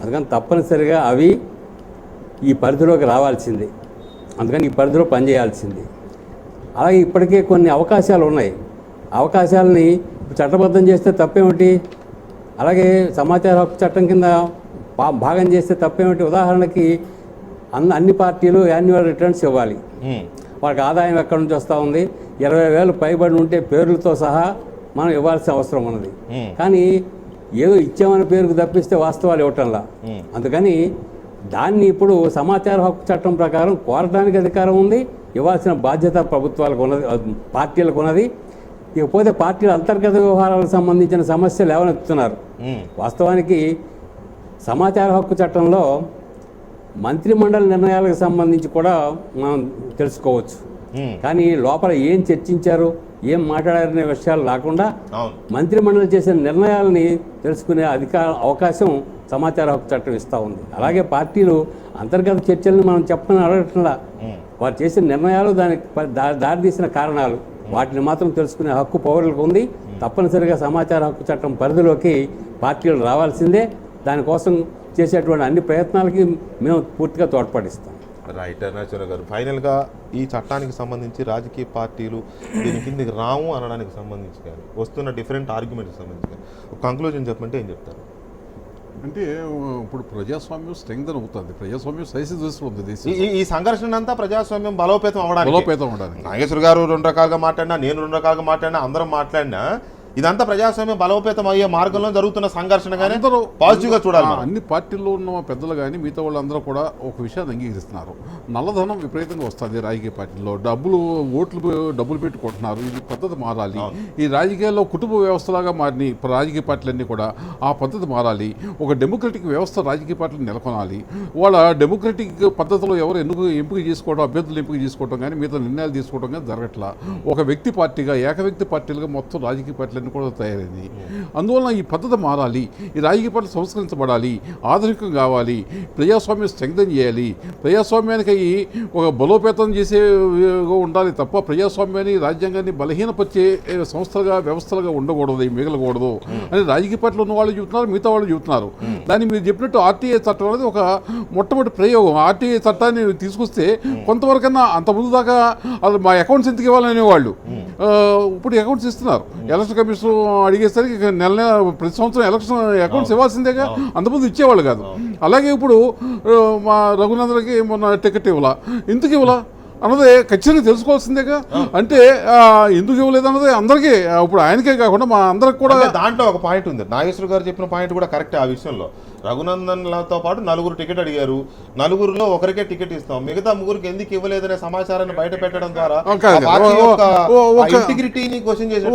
అందుకని తప్పనిసరిగా అవి ఈ పరిధిలోకి రావాల్సింది, అందుకని ఈ పరిధిలో పనిచేయాల్సింది. అలాగే ఇప్పటికే కొన్ని అవకాశాలు ఉన్నాయి, అవకాశాలని చట్టబద్ధం చేస్తే తప్పేమిటి? అలాగే సమాచార హక్కు చట్టం కింద భాగం చేస్తే తప్పేమిటి? ఉదాహరణకి అన్ని పార్టీలు యాన్యువల్ రిటర్న్స్ ఇవ్వాలి. వాళ్ళకి ఆదాయం ఎక్కడి నుంచి వస్తూ ఉంది? 20,000 పైబడి ఉంటే పేర్లతో సహా మనం ఇవ్వాల్సిన అవసరం ఉన్నది. కానీ ఏదో ఇచ్చామని పేరుకు తప్పిస్తే వాస్తవాలు ఇవ్వటంలా. అందుకని దాన్ని ఇప్పుడు సమాచార హక్కు చట్టం ప్రకారం కోరడానికి అధికారం ఉంది, ఇవ్వాల్సిన బాధ్యత ప్రభుత్వాలకు ఉన్నది, పార్టీలకు ఉన్నది. ఇకపోతే పార్టీల అంతర్గత వ్యవహారాలకు సంబంధించిన సమస్యలు లేవనెత్తుతున్నారు. వాస్తవానికి సమాచార హక్కు చట్టంలో మంత్రిమండలి నిర్ణయాలకు సంబంధించి కూడా మనం తెలుసుకోవచ్చు. కానీ లోపల ఏం చర్చించారు, ఏం మాట్లాడారనే విషయాలు లేకుండా మంత్రిమండలి చేసిన నిర్ణయాలని తెలుసుకునే అవకాశం సమాచార హక్కు చట్టం ఇస్తూ ఉంది. అలాగే పార్టీలు అంతర్గత చర్చలను మనం చెప్పని అడగట్లా, వారు చేసిన నిర్ణయాలు దానికి దారితీసిన కారణాలు వాటిని మాత్రం తెలుసుకునే హక్కు పౌరులకు ఉంది. తప్పనిసరిగా సమాచార హక్కు చట్టం పరిధిలోకి పార్టీలు రావాల్సిందే. దానికోసం చేసేటువంటి అన్ని ప్రయత్నాలకి మేము పూర్తిగా తోడ్పడిస్తాం. రైట్ అరుణాచల గారు, ఫైనల్గా ఈ చట్టానికి సంబంధించి రాజకీయ పార్టీలు దీని కిందకి రాము అనడానికి సంబంధించి కానీ వస్తున్న డిఫరెంట్ ఆర్గ్యుమెంట్కి సంబంధించి కానీ ఒక కంక్లూజన్ చెప్పమంటే ఏం చెప్తారు? అంటే ఇప్పుడు ప్రజాస్వామ్యం స్ట్రెంగ్తన్ అవుతుంది, ప్రజాస్వామ్యం సైసిస్తుంది. ఈ సంఘర్షణ అంతా ప్రజాస్వామ్యం బలోపేతం అవ్వడానికి. నాగేశ్వర గారు 2 రకాలుగా మాట్లాడినా, నేను 2 రకాలుగా మాట్లాడినా, అందరం మాట్లాడినా ఇదంతా ప్రజాస్వామ్యం బలోపేతం అయ్యే మార్గంలో జరుగుతున్న సంఘర్షణగానే పాజిటివ్గా చూడాలి. అన్ని పార్టీల్లో ఉన్న పెద్దలు కానీ మిగతా వాళ్ళందరూ కూడా ఒక విషయాన్ని అంగీకరిస్తున్నారు. నల్లధనం విపరీతంగా వస్తుంది రాజకీయ పార్టీల్లో, డబ్బులు పెట్టుకుంటున్నారు. ఇది పద్ధతి మారాలి. ఈ రాజకీయాల్లో కుటుంబ వ్యవస్థలాగా మారిన రాజకీయ పార్టీలన్నీ కూడా ఆ పద్ధతి మారాలి. ఒక డెమోక్రటిక్ వ్యవస్థ రాజకీయ పార్టీలు నెలకొనాలి. వాళ్ళ డెమోక్రటిక్ పద్ధతిలో ఎవరు ఎంపిక చేసుకోవడం, అభ్యర్థులు ఎంపిక చేసుకోవడం కానీ మిగతా నిర్ణయాలు తీసుకోవడం కానీ జరగట్లా. ఒక వ్యక్తి పార్టీగా, ఏకవ్యక్తి పార్టీలుగా మొత్తం రాజకీయ పార్టీలు కూడా తయారైంది. అందువలన ఈ పద్ధతి మారాలి. ఈ రాజకీయ పార్టీలు సంస్కరించబడాలి, ఆధునికం కావాలి, ప్రజాస్వామ్యం స్ట్రెంగ్తన్ చేయాలి. ప్రజాస్వామ్యానికి ఒక బలోపేతం చేసే ఉండాలి తప్ప ప్రజాస్వామ్యాన్ని, రాజ్యాంగాన్ని బలహీనపరిచే సంస్థలుగా, వ్యవస్థలుగా ఉండకూడదు, మిగలకూడదు అని రాజకీయ పార్టీలు ఉన్న వాళ్ళు చెబుతున్నారు, మిగతా వాళ్ళు చెబుతున్నారు. దాన్ని మీరు చెప్పినట్టు ఆర్టీఐ చట్టం అనేది ఒక మొట్టమొదటి ప్రయోగం. ఆర్టీఐ చట్టాన్ని తీసుకొస్తే కొంతవరకన్నా అంతకుముందు దాకా అది మా అకౌంట్స్ ఎందుకు ఇవ్వాలనేవాళ్ళు, ఇప్పుడు అకౌంట్స్ ఇస్తున్నారు. ఎలక్షన్ కమిషన్ అడిగేసరికి ప్రతి సంవత్సరం ఎలక్షన్ అకౌంట్స్ ఇవ్వాల్సిందేగా, అంతకుముందు ఇచ్చేవాళ్ళు కాదు. అలాగే ఇప్పుడు మా రఘునందన్కి మొన్న టికెట్ ఇవ్వాలా, ఎందుకు ఇవ్వాలా అన్నది ఖచ్చితంగా తెలుసుకోవాల్సిందేగా. అంటే ఎందుకు ఇవ్వలేదు అన్నది అందరికీ, ఇప్పుడు ఆయనకే కాకుండా మా అందరికి కూడా. దాంట్లో ఒక పాయింట్ ఉంది, నాగేశ్వర గారు చెప్పిన పాయింట్ కూడా కరెక్ట్. ఆ విషయంలో రఘునందన్లతో పాటు 4 టికెట్ అడిగారు, 4లో ఒకరికే టికెట్ ఇస్తాం, మిగతా 3కి ఎందుకు ఇవ్వలేదనే సమాచారాన్ని బయట పెట్టడం ద్వారా ఇంటిగ్రిటీని క్వశ్చన్ చేసి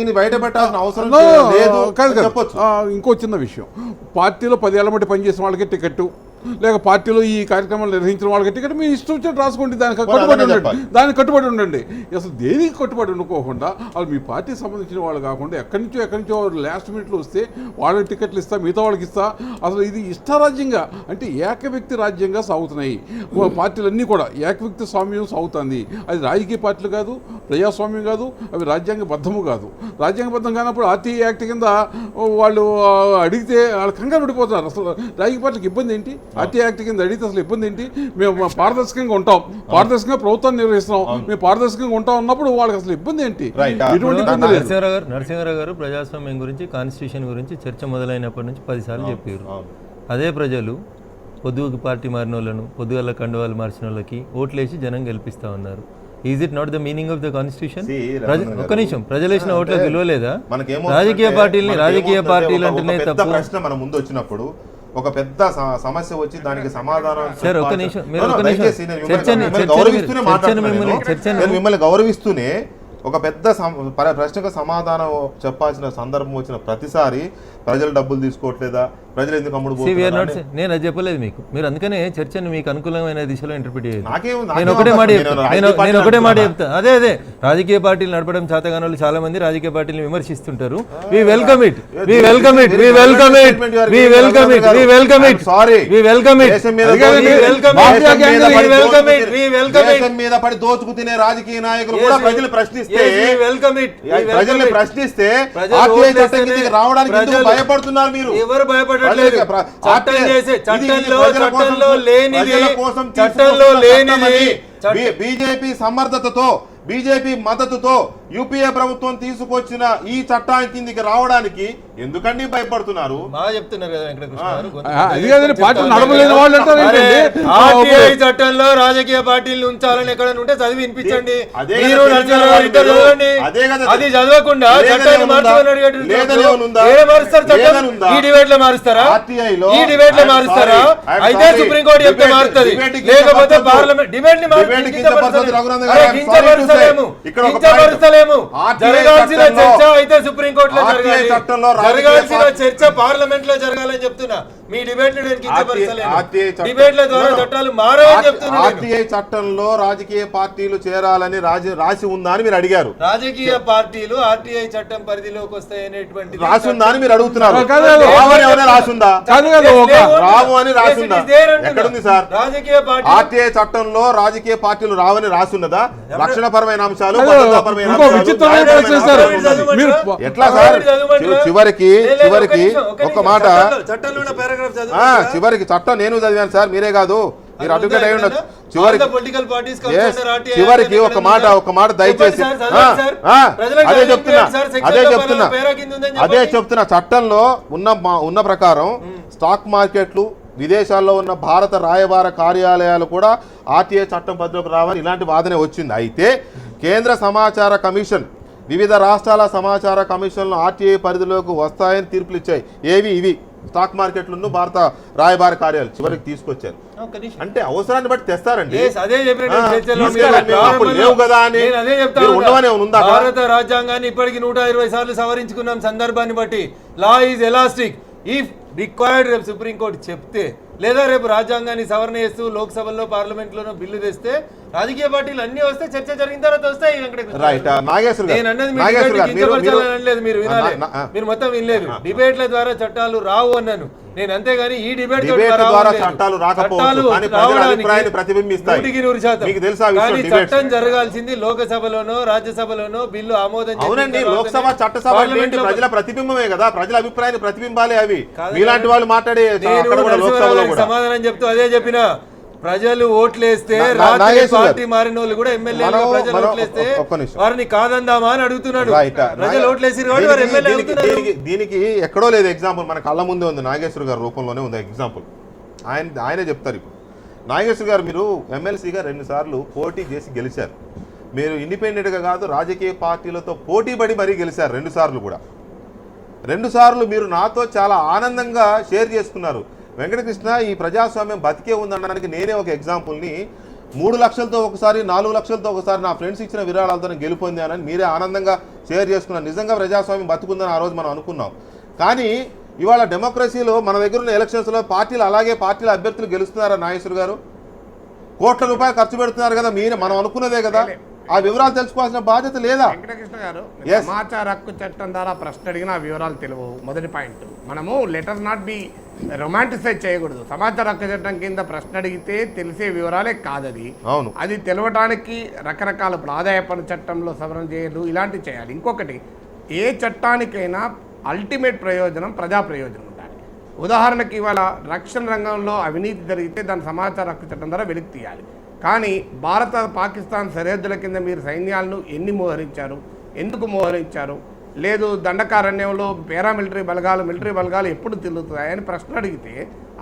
దీన్ని బయట పెట్టాల్సిన అవసరం లేదు. ఇంకో చిన్న విషయం, పార్టీలో 10 ఏళ్ల బట్టి పనిచేసిన వాళ్ళకి టికెట్, లేక పార్టీలో ఈ కార్యక్రమాలు నిర్వహించిన వాళ్ళకి టికెట్ మీ ఇష్టం వచ్చినట్టు రాసుకోండి, దానికి మరి కట్టుబడి అదే ఉండండి, చెప్పాలి. దానికి కట్టుబడి ఉండండి. అసలు దేనికి కట్టుబడి ఉండకోకుండా వాళ్ళు మీ పార్టీకి సంబంధించిన వాళ్ళు కాకుండా ఎక్కడి నుంచో లాస్ట్ మినిట్లో వస్తే వాళ్ళకి టికెట్లు ఇస్తా, మిగతా వాళ్ళకి ఇస్తా, అసలు ఇది ఇష్టారాజ్యంగా అంటే ఏకవ్యక్తి రాజ్యంగా సాగుతున్నాయి పార్టీలన్నీ కూడా. ఏకవ్యక్తి స్వామ్యం సాగుతుంది. అది రాజకీయ పార్టీలు కాదు, ప్రజాస్వామ్యం కాదు, అవి రాజ్యాంగబద్ధము కాదు. రాజ్యాంగబద్ధం కానప్పుడు ఆర్టీఐ యాక్ట్ కింద వాళ్ళు అడిగితే వాళ్ళు కంగారు పడిపోతున్నారు. అసలు రాజకీయ పార్టీలకు ఇబ్బంది ఏంటి? ఆర్టీఐ యాక్ట్ కింద అడిగితే అసలు ఇబ్బంది ఏంటి? మేము పారదర్శకంగా ఉంటాం, పారదర్శకంగా ప్రభుత్వాన్ని నిర్వహిస్తున్నాం, మేము పారదర్శకంగా ఉంటాం అన్నప్పుడు వాళ్ళకి అసలు ఇబ్బంది ఏంటి? ఎటువంటి ఇబ్బంది లేదు. నరసింహారావు గారు ప్రజాస్వామ్యం గురించి, కాన్స్టిట్యూషన్ గురించి చర్చ మొదలైనప్పటి నుంచి 10 సార్లు చెప్పారు. అదే ప్రజలు పొద్దుకి పార్టీ మారిన వాళ్ళను, పొద్దుగల కండువాలు మార్చిన వాళ్ళకి ఓట్లేసి జనం గెలిపిస్తా ఉన్నారు. Is it not the meaning of the constitution? ఒక్క నిమిషం, ప్రజలు వేసిన ఓట్లకు విలువ లేదా? రాజకీయ పార్టీలు అంటేనే తప్పు. ప్రశ్న మన ముందు వచ్చినప్పుడు ఒక పెద్ద సమస్య వచ్చి దానికి సమాధానం సార్ ఒక్క నిమిషం, మీరు ఒక్క నిమిషం మిమ్మల్ని గౌరవిస్తూనే ఒక పెద్ద ప్రశ్నకు సమాధానం చెప్పాల్సిన సందర్భం వచ్చిన ప్రతిసారి ప్రజలు డబ్బులు తీసుకోవట్లేదా, ప్రజలు ఎందుకు అమ్ముడు పోతున్నారు? నేను అది చెప్పలేదు మీకు. మీరు అందుకనే చర్చను మీకు అనుకూలమైన దిశలో ఇంటర్ప్రిట్ చేయదు. నేను నేను ఒకటే మాట చెప్తా. అదే రాజకీయ పార్టీలు నడపడం చేతగాని వాళ్ళు చాలా మంది రాజకీయ పార్టీలను విమర్శిస్తుంటారు. మీద పడి దోచుకు తినే రాజకీయ నాయకులు కూడా ప్రజలు ప్రశ్నిస్తే రావడానికి భయపడుతున్నారు. మీరు ఎవరు భయపడట్లేదు. బీజేపీ సమర్థతతో, బీజేపీ మద్దతుతో యూపీఏ ప్రభుత్వం తీసుకొచ్చిన ఈ చట్టానికి కిందికి రావడానికి ఎందుకండి భయపడుతున్నారు? బాగా చెప్తున్నారు కదా వెంకటకృష్ణ గారు. చట్టంలో రాజకీయ పార్టీలు ఉంచాలని ఎక్కడ ఉంటే చదివి వినిపించండి. అది చదవకుండా చట్టాన్ని మారుస్తారా? ఈ డిబేట్ లో మారుస్తారా? అయితే సుప్రీంకోర్టు చెప్తే మారుతుంది, లేకపోతే పార్లమెంట్ డిబేట్ ని కించపరుస్తలేము. జరగాల్సిన చర్చ అయితే సుప్రీంకోర్టులో జరగాలి, జరగాల్సిన చర్చ పార్లమెంట్ లో జరగాలని చెప్తున్నా. మీ డిబేట్ డిబేట్ల ద్వారా చట్టాలు మారాలని చెప్తున్నా. ఆర్టీఐ చట్టంలో రాజకీయ పార్టీలు చేరాలని రాసి ఉందా అని మీరు అడిగారు. రాజకీయ పార్టీలు ఆర్టీఐ చట్టం పరిధిలోకి వస్తాయనేటువంటి రాసి ఉందా అని మీరు అడుగుతున్నారు. రాసుందా? రావు అని రాసుందా? ఎక్కడుంది సార్? రాజకీయ పార్టీ ఆర్టీఐ చట్టంలో రాజకీయ పార్టీలు రావని రాసున్నదా? రక్షణపరమైన అంశాలు, ఎట్లా సార్? చివరికి ఒక మాట, చివరికి చట్టం నేను చదివాను సార్, మీరే కాదు, మీరు అడ్వకేట్ అయి ఉండొచ్చు. చివరికి ఒక మాట దయచేసి అదే చెప్తున్నా చట్టంలో ఉన్న ప్రకారం స్టాక్ మార్కెట్లు, విదేశాల్లో ఉన్న భారత రాయబార కార్యాలయాలు కూడా ఆర్టీఐ చట్టం పరిధిలోకి రావాలి, ఇలాంటి వాదనే వచ్చింది. అయితే కేంద్ర సమాచార కమిషన్ వివిధ రాష్ట్రాల సమాచార కమిషన్లు ఆర్టీఐ పరిధిలోకి వస్తాయని తీర్పులు ఇచ్చాయి. ఇవి స్టాక్ మార్కెట్లను భారత రాయబార కార్యాలయాలు చివరికి తీసుకొచ్చారు. అంటే అవసరాన్ని బట్టి తెస్తారండి. భారత రాజ్యాంగాన్ని ఇప్పటికి 120 సార్లు సవరించుకున్నాం సందర్భాన్ని బట్టి. Law is elastic if required. రేపు సుప్రీంకోర్టు చెప్తే, లేదా రేపు రాజ్యాంగాన్ని సవరణ చేస్తూ లోక్సభలో పార్లమెంట్ లోనో బిల్లు తెస్తే, రాజకీయ పార్టీలు అన్ని వస్తే చర్చ జరిగిన తర్వాత వస్తాయి. మీరు వినాలి, మీరు మొత్తం వినలేదు. డిబేట్ల ద్వారా చట్టాలు రావు అన్నాను నేను, అంతేగాని ఈ డిబేట్ ద్వారా చట్టాలు రాకపోవచ్చు, కానీ చట్టం జరగాల్సింది లోకసభలోనో రాజ్యసభలోనో బిల్లు ఆమోదం. అవునండి, లోక్సభ చట్టసభ ప్రజల ప్రతిబింబమే కదా, ప్రజల అభిప్రాయాన్ని ప్రతిబింబాలే అవి. మీలాంటి వాళ్ళు మాట్లాడే సమాధానం చెప్తూ అదే చెప్పిన. ప్రజలు ఓట్లేస్తే, పార్టీ మారిన వాళ్ళు కూడా ఎమ్మెల్యేలు ప్రజలు ఓట్లేస్తే వారిని కాదందామా అని అడుగుతున్నాడు. ప్రజలు ఓట్లేసి దీనికి ఎక్కడో లేదు ఎగ్జాంపుల్, మన కళ్ళ ముందే ఉంది. నాగేశ్వర గారి రూపంలోనే ఉంది ఎగ్జాంపుల్. ఆయనే చెప్తారు. ఇప్పుడు నాగేశ్వర గారు, మీరు ఎమ్మెల్సీగా 2 సార్లు పోటీ చేసి గెలిచారు. మీరు ఇండిపెండెంట్గా కాదు, రాజకీయ పార్టీలతో పోటీ పడి మరీ గెలిచారు 2 సార్లు కూడా. 2 సార్లు మీరు నాతో చాలా ఆనందంగా షేర్ చేసుకున్నారు. వెంకటకృష్ణ, ఈ ప్రజాస్వామ్యం బతికే ఉందనడానికి నేనే ఒక ఎగ్జాంపుల్ని. 3 లక్షలతో ఒకసారి, 4 లక్షలతో ఒకసారి నా ఫ్రెండ్స్ ఇచ్చిన విరాళాలతో గెలుపొందానని మీరే ఆనందంగా షేర్ చేసుకున్నారు. నిజంగా ప్రజాస్వామ్యం బతుకుందని ఆ రోజు మనం అనుకున్నాం. కానీ ఇవాళ డెమోక్రసీలో మన దగ్గర ఉన్న ఎలక్షన్స్లో పార్టీలు అలాగే పార్టీల అభ్యర్థులు గెలుస్తున్నారా నాగేశ్వర్ గారు? కోట్ల రూపాయలు ఖర్చు పెడుతున్నారు కదా, మనం అనుకున్నదే కదా, ఆ వివరాలు తెలుసుకోవాల్సిన బాధ్యత లేదా? వెంకటకృష్ణ గారు, సమాచార హక్కు చట్టం ద్వారా ప్రశ్న అడిగిన ఆ వివరాలు తెలియవు. మొదటి పాయింట్, మనము లెటర్ నాట్ బి రొమాంటిసైజ్ చేయకూడదు. సమాచార హక్కు చట్టం కింద ప్రశ్న అడిగితే తెలిసే వివరాలే కాదది. అవును, అది తెలవడానికి రకరకాల ఇప్పుడు ఆదాయ పన్ను చట్టంలో సవరణ చేయలు ఇలాంటివి చేయాలి. ఇంకొకటి, ఏ చట్టానికైనా అల్టిమేట్ ప్రయోజనం ప్రజా ప్రయోజనం ఉండాలి. ఉదాహరణకి ఇవాళ రక్షణ రంగంలో అవినీతి జరిగితే దాని సమాచార హక్కు చట్టం ద్వారా వెలికి తీయాలి. కానీ భారత పాకిస్తాన్ సరిహద్దుల కింద మీరు సైన్యాలను ఎన్ని మోహరించారు, ఎందుకు మోహరించారు, లేదు దండకారణ్యంలో పారామిలిటరీ బలగాలు మిలిటరీ బలగాలు ఎప్పుడు తిరుగుతాయని ప్రశ్న అడిగితే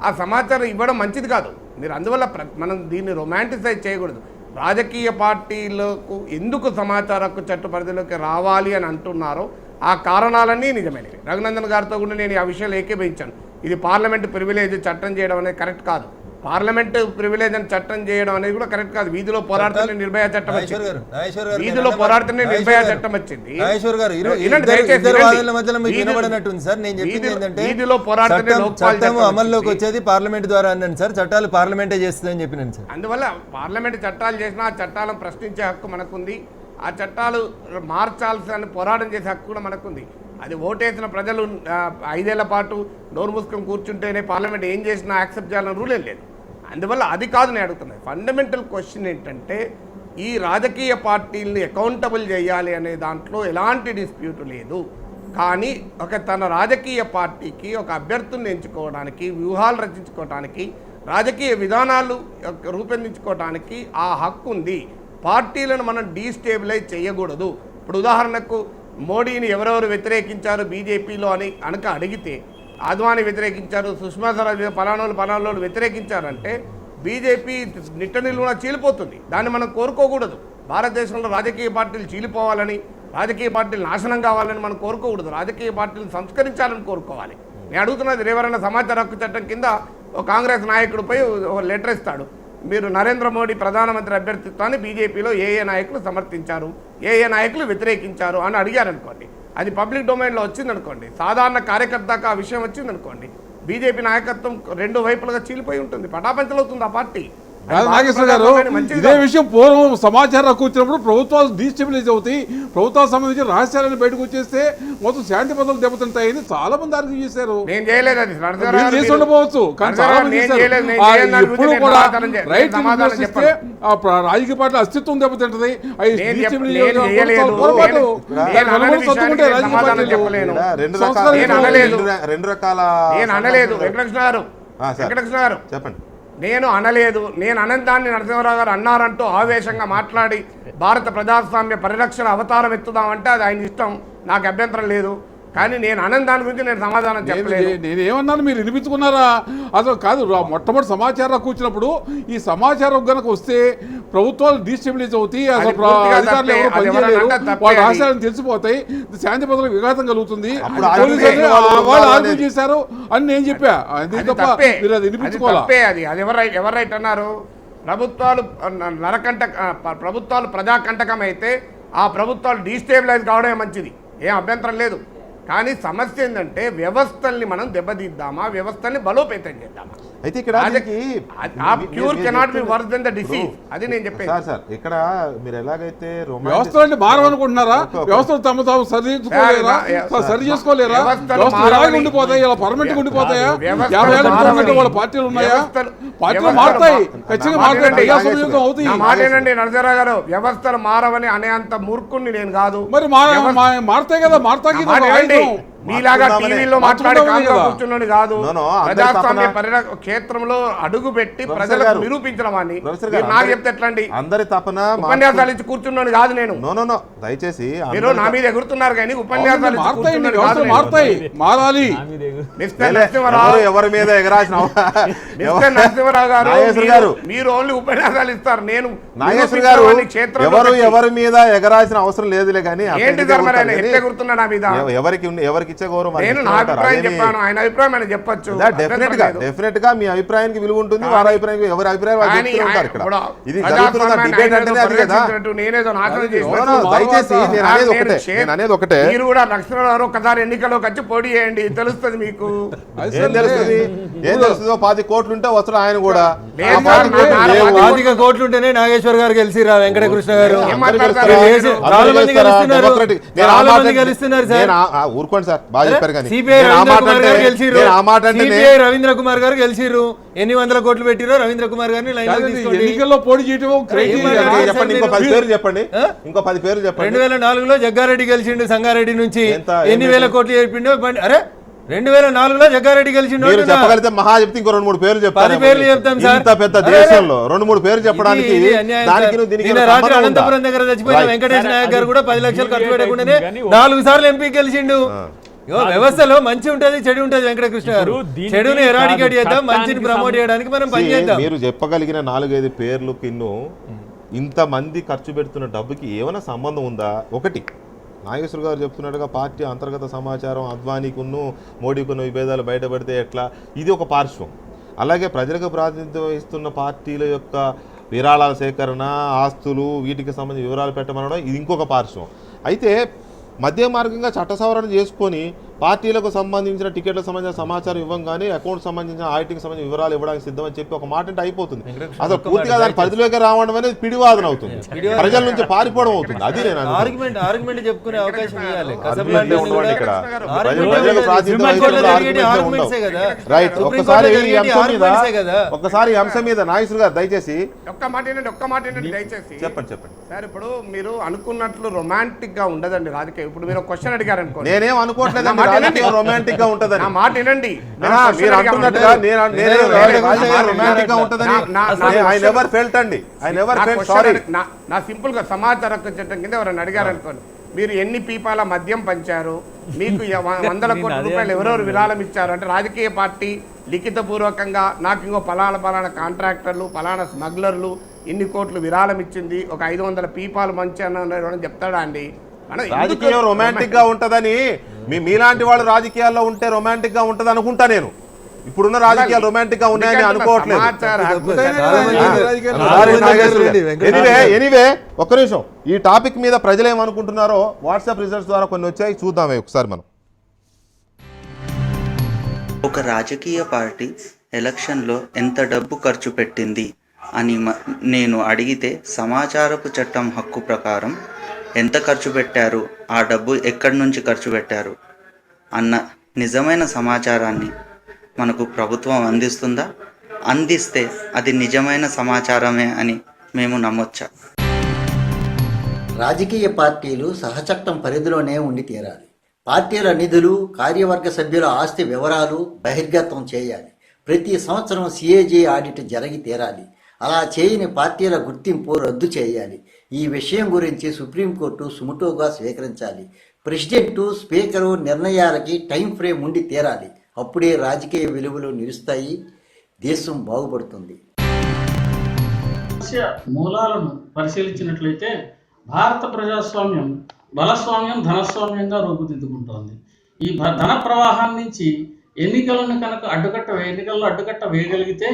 ఆ సమాచారం ఇవ్వడం మంచిది కాదు. మీరు అందువల్ల మనం దీన్ని రొమాంటిసైజ్ చేయకూడదు. రాజకీయ పార్టీలకు ఎందుకు సమాచార హక్కు చట్ట పరిధిలోకి రావాలి అని అంటున్నారో ఆ కారణాలన్నీ నిజమైనవి. రఘునందన్ గారితో కూడా నేను ఆ విషయాలు ఏకీభవించాను. ఇది పార్లమెంట్ ప్రివిలేజ్ చట్టం చేయడం అనేది కరెక్ట్ కాదు. పార్లమెంట్ ప్రివిలేజ్ అని చట్టం చేయడం అనేది కూడా కరెక్ట్ కాదు. వీధిలో పోరాడుతున్న నిర్భయ చట్టం వచ్చింది. వీధిలో పోరాడుతున్న నిర్భయ చట్టం వచ్చింది. వీధిలో పోరాడుతున్న అమల్లోకి వచ్చేది పార్లమెంట్ ద్వారా అన్నాను సార్, చట్టాలు పార్లమెంటే చేస్తుందని చెప్పినాను సార్. అందువల్ల పార్లమెంట్ చట్టాలు చేసినా ఆ చట్టాలను ప్రశ్నించే హక్కు మనకుంది. ఆ చట్టాలు మార్చాల్సిన పోరాటం చేసే హక్కు కూడా మనకుంది. అది ఓటేసిన ప్రజలు 5 ఏళ్ల పాటు నోరు మూసుకొని కూర్చుంటేనే పార్లమెంట్ ఏం చేసినా యాక్సెప్ట్ చేయాలని రూల్ ఏం లేదు. అందువల్ల అది కాదు నేను అడుగుతున్నాను. ఫండమెంటల్ క్వశ్చన్ ఏంటంటే ఈ రాజకీయ పార్టీల్ని అకౌంటబుల్ చేయాలి అనే దాంట్లో ఎలాంటి డిస్ప్యూట్ లేదు. కానీ తన రాజకీయ పార్టీకి ఒక అభ్యర్థుల్ని ఎంచుకోవడానికి, వ్యూహాలు రచించుకోవడానికి, రాజకీయ విధానాలు రూపొందించుకోవడానికి ఆ హక్కు ఉంది. పార్టీలను మనం డీస్టేబిలైజ్ చేయకూడదు. ఇప్పుడు ఉదాహరణకు మోడీని ఎవరెవరు వ్యతిరేకించారు బీజేపీలో అని అడిగితే అద్వానీ వ్యతిరేకించారు, సుష్మా స్వరాజ్ పలానోళ్ళు వ్యతిరేకించారంటే బీజేపీ నిట్ట నిలువున చీలిపోతుంది. దాన్ని మనం కోరుకోకూడదు. భారతదేశంలో రాజకీయ పార్టీలు చీలిపోవాలని, రాజకీయ పార్టీలు నాశనం కావాలని మనం కోరుకోకూడదు. రాజకీయ పార్టీలను సంస్కరించాలని కోరుకోవాలి. నేను అడుగుతున్నది, ఎవరైనా సమాచార హక్కు చట్టం కింద ఒక కాంగ్రెస్ నాయకుడు పోయి ఒక లెటర్ ఇస్తాడు, మీరు నరేంద్ర మోడీ ప్రధానమంత్రి అభ్యర్థిత్వాన్ని బీజేపీలో ఏ నాయకులు సమర్థించారు, ఏ నాయకులు వ్యతిరేకించారు అని అడిగారనుకోండి, అది పబ్లిక్ డొమైన్లో వచ్చిందనుకోండి, సాధారణ కార్యకర్తకు ఆ విషయం వచ్చిందనుకోండి, బీజేపీ నాయకత్వం 2 వైపులుగా చీలిపోయి ఉంటుంది, పటాపంచలవుతుంది ఆ పార్టీ. నాగేశ్వర గారు, ఇదే విషయం పూర్వం సమాచారం హక్కు వచ్చినప్పుడు ప్రభుత్వాలు డీస్టెబిలైజ్ అవుతాయి, ప్రభుత్వాలకు సంబంధించి రహస్యాలను బయటకు వచ్చేస్తే మొత్తం శాంతి భద్రతలు దెబ్బతింటాయని చాలా మంది ఆర్గ్యూ చేశారు. నేను చేయలేదు, అది చేసి ఉండకపోవచ్చు, కానీ చాలా మంది చేశారు. ఎప్పుడు కూడా రైట్ నిర్దేశిస్తే రాజకీయ పార్టీ అస్తిత్వం దెబ్బతింటది. చెప్పండి. నేను అనలేదు. నేను అనంతాన్ని నరసింహారావు గారు అన్నారంటూ ఆవేశంగా మాట్లాడి భారత ప్రజాస్వామ్య పరిరక్షణ అవతారం ఎత్తుదామంటే అది ఆయన ఇష్టం, నాకు అభ్యంతరం లేదు. కానీ నేను అనంతాన్ని గురించి నేను సమాధానం చెప్పలేదు. నేనేమన్నాను మీరు వినిపించుకున్నారా? అసలు కాదు, మొట్టమొదటి సమాచారం హక్కు వచ్చినప్పుడు ఈ సమాచారం కనుక వస్తే ప్రభుత్వాలు డీస్టెబిలైజ్ అవుతాయి, అసలు అధికారులు ఎవరు పనిచేయలేరు, వాళ్ళ రహస్యాలను తెలిసిపోతాయి, శాంతి భద్రతలకు విఘాతం కలుగుతుంది, వాళ్ళు ఆర్గ్యూ చేశారు అని నేను చెప్పా. అది తప్ప మీరు అది వినిపించుకోవాలి. అది ఎవరు రైట్ అన్నారు? ప్రభుత్వాలు ప్రభుత్వాలు ప్రజాకంటకం అయితే ఆ ప్రభుత్వాలు డీస్టెబిలైజ్ కావడమే మంచిది, ఏం అభ్యంతరం లేదు. కానీ సమస్య ఏంటంటే వ్యవస్థల్ని మనం దెబ్బతీద్దామా, వ్యవస్థల్ని బలోపేతం చేద్దామా? అయితే ఇక్కడ cure cannot be worse than the disease. అది నేను చెప్పేది. సార్ ఇక్కడ మీరు ఎలాగైతే వ్యవస్థలు అంటే మారవనుకుంటున్నారా? వ్యవస్థలు తమ తాము సరి చేసుకోలేరా? వ్యవస్థలు ఉండిపోతాయి, ఇలా పర్మనెంట్ ఉండిపోతాయా? 50 ఏళ్ళ వాళ్ళ పార్టీలు ఉన్నాయా? పార్టీలు మారుతాయి, ఖచ్చితంగా మారుతాయి, అవుతాయి. మారేనండి నరసింహారావు గారు, వ్యవస్థలు మారవని అనే అంత మూర్ఖుణ్ణి నేను కాదు. మరి మారుతాయి కదా, మారుతాయి. మీలాగా టీవీలో మాట్లాడి కూర్చున్నది కాదు. ప్రజాస్వామ్య క్షేత్రంలో అడుగు పెట్టి ప్రజలకు నిరూపించడం అని నాకు చెప్తే ఎట్లండి? అందరి తపన ఉపన్యాసాలు ఇచ్చి కూర్చున్నాను కాదు నేను. దయచేసి మీరు నా మీద ఎగురుతున్నారు కానీ ఉపన్యాసాలు మారాలి. ఎవరి మీద ఎగరాల్సిన నరసింహారావు గారు, మీరు ఓన్లీ ఉపన్యాసాలు ఇస్తారు. నేను నాగేశ్వర గారు ఎవరి మీద ఎగరాల్సిన అవసరం లేదులే కానీ ఏంటి సార్ మరి ఎట్లా ఎగురుతున్నా నా మీద? ఎవరికి ఎవరికి ఇచ్చే గౌరవం వారికి నేను నా ఇస్తూ ఉంటారు. అభిప్రాయం అదేమి- చెప్పాను, ఆయన అభిప్రాయం ఆయన చెప్పొచ్చు. డెఫినెట్ గా మీ అభిప్రాయానికి విలువ ఉంటుంది, వారి అభిప్రాయం ఎవరి అభిప్రాయం వాళ్ళు కానీ చెప్తూ ఉంటారు. ఇక్కడ ఇప్పుడు ఇది జరుగుతున్న డిబేట్ అంటేనే అది కదా. నేనేదో నాశనం చేసినట్టు అవును, దయచేసి నేను అనేది ఒకటే మీరు కూడా లక్ష్మణరావు ఒకసారి ఎన్నికల్లోకి వచ్చి పోటీ చేయండి, తెలుస్తుంది మీకు. ఏం తెలుస్తుంది 10 కోట్లు ఉంటే వస్తాడు ఆయన కూడా. లేదు, ఆ పార్టీకి నా- నా- లేవు. 25 కోట్లు ఉంటేనే నాగేశ్వర్ గారు గెలిచిరా, వెంకటకృష్ణ గారు ఏం మాట్లాడతారు? మీరు వేసి- చాలా మంది గెలుస్తున్నారు. నేను ఆ చాలా మాట మంది గెలుస్తున్నారు సార్. నేను ఊరుకోండి సార్, బాగా చెప్పారు కానీ సిపిఐ నేను ఆ రవీంద్ర మాట కుమార్ అంటే- గారు గెలిచిర్రు. నేను ఆ మాట అంటే సిపిఐ రవీంద్ర కుమార్ గారు గెలిచిర్రు. ఎన్ని వందల కోట్లు పెట్టిరో రవీంద్ర కుమార్ గారిని లైన్ లో కాదండి, తీసుకోండి. ఎన్నికల్లో పోటీ చేయటం క్రైటీరియా ఏం కాదు. మాట్లాడారు? చెప్పండి, ఇంకో 10 పేర్లు చెప్పండి. ఇంకో 10 పేర్లు చెప్పండి. 2004లో జగ్గారెడ్డి గెలిచిండు సంగారెడ్డి నుంచి. ఎంత? ఎన్ని వేల కోట్లు చెప్పిండో అరే 2004లో జగ్గారెడ్డి గెలిచిండు మీరు అంటున్నా. చెప్పగలిగితే మహా చెప్తే ఇంకో 2-3 పేర్లు చెప్తాను. 10 పేర్లు చెప్తాం సార్. ఇంత పెద్ద అరే, దేశంలో 2-3 పేర్లు చెప్పడానికి ఇది అన్యాయం దానికి సార్. దీనికి నిన్న ఏమైనా రాత్రి సంబంధం ఉందా? అనంతపురం దగ్గర చచ్చిపోయిన Right. వెంకటేష్ నాయక్ గారు కూడా 10 లక్షలు ఖర్చు debate పెట్టకుండానే అవుతుంది కానీ 4 సార్లు ఎంపీ గెలిచిండు. ఇగో వ్యవస్థలో మంచి ఉంటది, చెడు ఉంటది. వెంకటకృష్ణ గారు ఇప్పుడు దీనికి చెడుని ఎరాడికేట్ చేద్దాం, చట్టానికి మంచిని ప్రమోట్ చేయడానికి మనం See, పనిచేద్దాం. మీరు చెప్పగలిగిన 4-5 పేర్లు కిన్ను ఇంతమంది ఖర్చు పెడుతున్న డబ్బుకి ఏమైనా సంబంధం ఉందా? ఒకటి, నాగేశ్వర గారు చెప్తున్నట్టుగా పార్టీ అంతర్గత సమాచారం అద్వానీకును మోడీకున్న విభేదాలు బయటపడితే ఎట్లా, ఇది ఒక పార్శ్వం. అలాగే ప్రజలకు ప్రాతినిధ్యం వహిస్తున్న పార్టీల యొక్క విరాళాల సేకరణ, ఆస్తులు, వీటికి సంబంధించిన వివరాలు పెట్టమనడం ఇది ఇంకొక పార్శ్వం. అయితే మధ్య మార్గంగా చట్ట సవరణ చేసుకొని పార్టీలకు సంబంధించిన టికెట్లకు సంబంధించిన సమాచారం ఇవ్వం కానీ అకౌంట్ సంబంధించిన ఆడిటింగ్ సంబంధించిన వివరాలు ఇవ్వడానికి సిద్ధమని చెప్పి ఒక మాట అంటే అయిపోతుంది. అసలు పూర్తిగా దాని పరిధిలోకి రావడం అనేది పిడివాదన అవుతుంది, ప్రజల నుంచి పారిపోవడం అవుతుంది. అది నేను ఆర్గ్యుమెంట్ చెప్పుకునే అవకాశం ఇవ్వాలి. ఆర్గ్యుమెంట్ ఉండవండి ఇక్కడ. ఆర్గ్యుమెంట్ ప్రజలకు ప్రాతినిధ్యం వహిస్తున్న ఆర్గ్యుమెంట్సే కదా. రైట్. సుప్రీం ఒక్కసారి కోర్టులో ఈ అంశం మీద ఆర్గ్యుమెంట్సే కదా. ఒక్కసారి ఈ అంశం మీద నాగేశ్వర గారు దయచేసి ఒక్క మాట ఏంటంటే దయచేసి చెప్పండి. సార్, ఇప్పుడు మీరు అనుకున్నట్లు రొమాంటిక్ గా ఉండదండి రాజకీయం. ఇప్పుడు మీరు క్వశ్చన్ అడిగారు అనుకోండి, నేనేం అనుకోవట్లేదు నా మాట వినండి. రొమాంటిక్ గా ఉంటదని. నా మాట వినండి. మీరు అంటున్నట్టుగా రొమాంటిక్ గా ఉంటదని ఐ నెవర్ ఫెల్ట్ అండి. I never felt. సారీ. నా సింపుల్ గా సమాచార హక్కు చట్టం కింద ఎవరైనా అడిగారు అనుకోండి, మీరు ఎన్ని పీపాల మద్యం పంచారు, మీకు 100 కోట్ల రూపాయలు ఎవరెవరు విరాళం ఇచ్చారు అంటే రాజకీయ పార్టీ లిఖితపూర్వకంగా నాకు ఇంకో పలానా కాంట్రాక్టర్లు, పలానా స్మగ్లర్లు ఇన్ని కోట్లు విరాళం ఇచ్చింది, ఒక 500 పీపాలు మంచి చెప్తాడా అండి? రాజకీయం రొమాంటిక్ గా ఉంటదని మీలాంటి వాళ్ళు రాజకీయాల్లో ఉంటే రొమాంటిక్ గా ఉంటది అనుకుంటా నేను. ఇప్పుడున్న రాజకీయాలు రొమాంటిక్ గా ఉన్నాయని అనుకోవట్లేదు. ఎనీవే ఒక్క నిమిషం, ఈ టాపిక్ మీద ప్రజలు ఏమనుకుంటున్నారో వాట్సాప్ రిజల్ట్స్ ద్వారా కొన్ని వచ్చాయి, చూద్దామే ఒకసారి మనం. ఒక రాజకీయ పార్టీ ఎలక్షన్లో ఎంత డబ్బు ఖర్చు పెట్టింది అని నేను అడిగితే సమాచారపు చట్టం హక్కు ప్రకారం ఎంత ఖర్చు పెట్టారు, ఆ డబ్బు ఎక్కడి నుంచి ఖర్చు పెట్టారు అన్న నిజమైన సమాచారాన్ని మనకు ప్రభుత్వం అందిస్తుందా? అందిస్తే అది నిజమైన సమాచారమే అని మేము నమ్మొచ్చా? రాజకీయ పార్టీలు సహచట్టం పరిధిలోనే ఉండి తీరాలి. పార్టీల నిధులు, కార్యవర్గ సభ్యుల ఆస్తి వివరాలు బహిర్గతం చేయాలి. ప్రతి సంవత్సరం సిఏజీ ఆడిట్ జరిగి తీరాలి. అలా చేయని పార్టీల గుర్తింపు రద్దు చేయాలి. ఈ విషయం గురించి సుప్రీంకోర్టు సుముటోగా స్వీకరించాలి. ప్రెసిడెంటు, స్పీకరు నిర్ణయాలకి టైం ఫ్రేమ్ ఉండి తీరాలి. అప్పుడే రాజకీయ విలువలు నిలుస్తాయి, దేశం బాగుపడుతుంది. మూలాలను పరిశీలించినట్లయితే భారత ప్రజాస్వామ్యం బలస్వామ్యం, ధనస్వామ్యంగా రూపుదిద్దుకుంటోంది. ఈ ధన ప్రవాహం నుంచి ఎన్నికలను కనుక ఎన్నికల్లో అడ్డుకట్ట వేయగలిగితే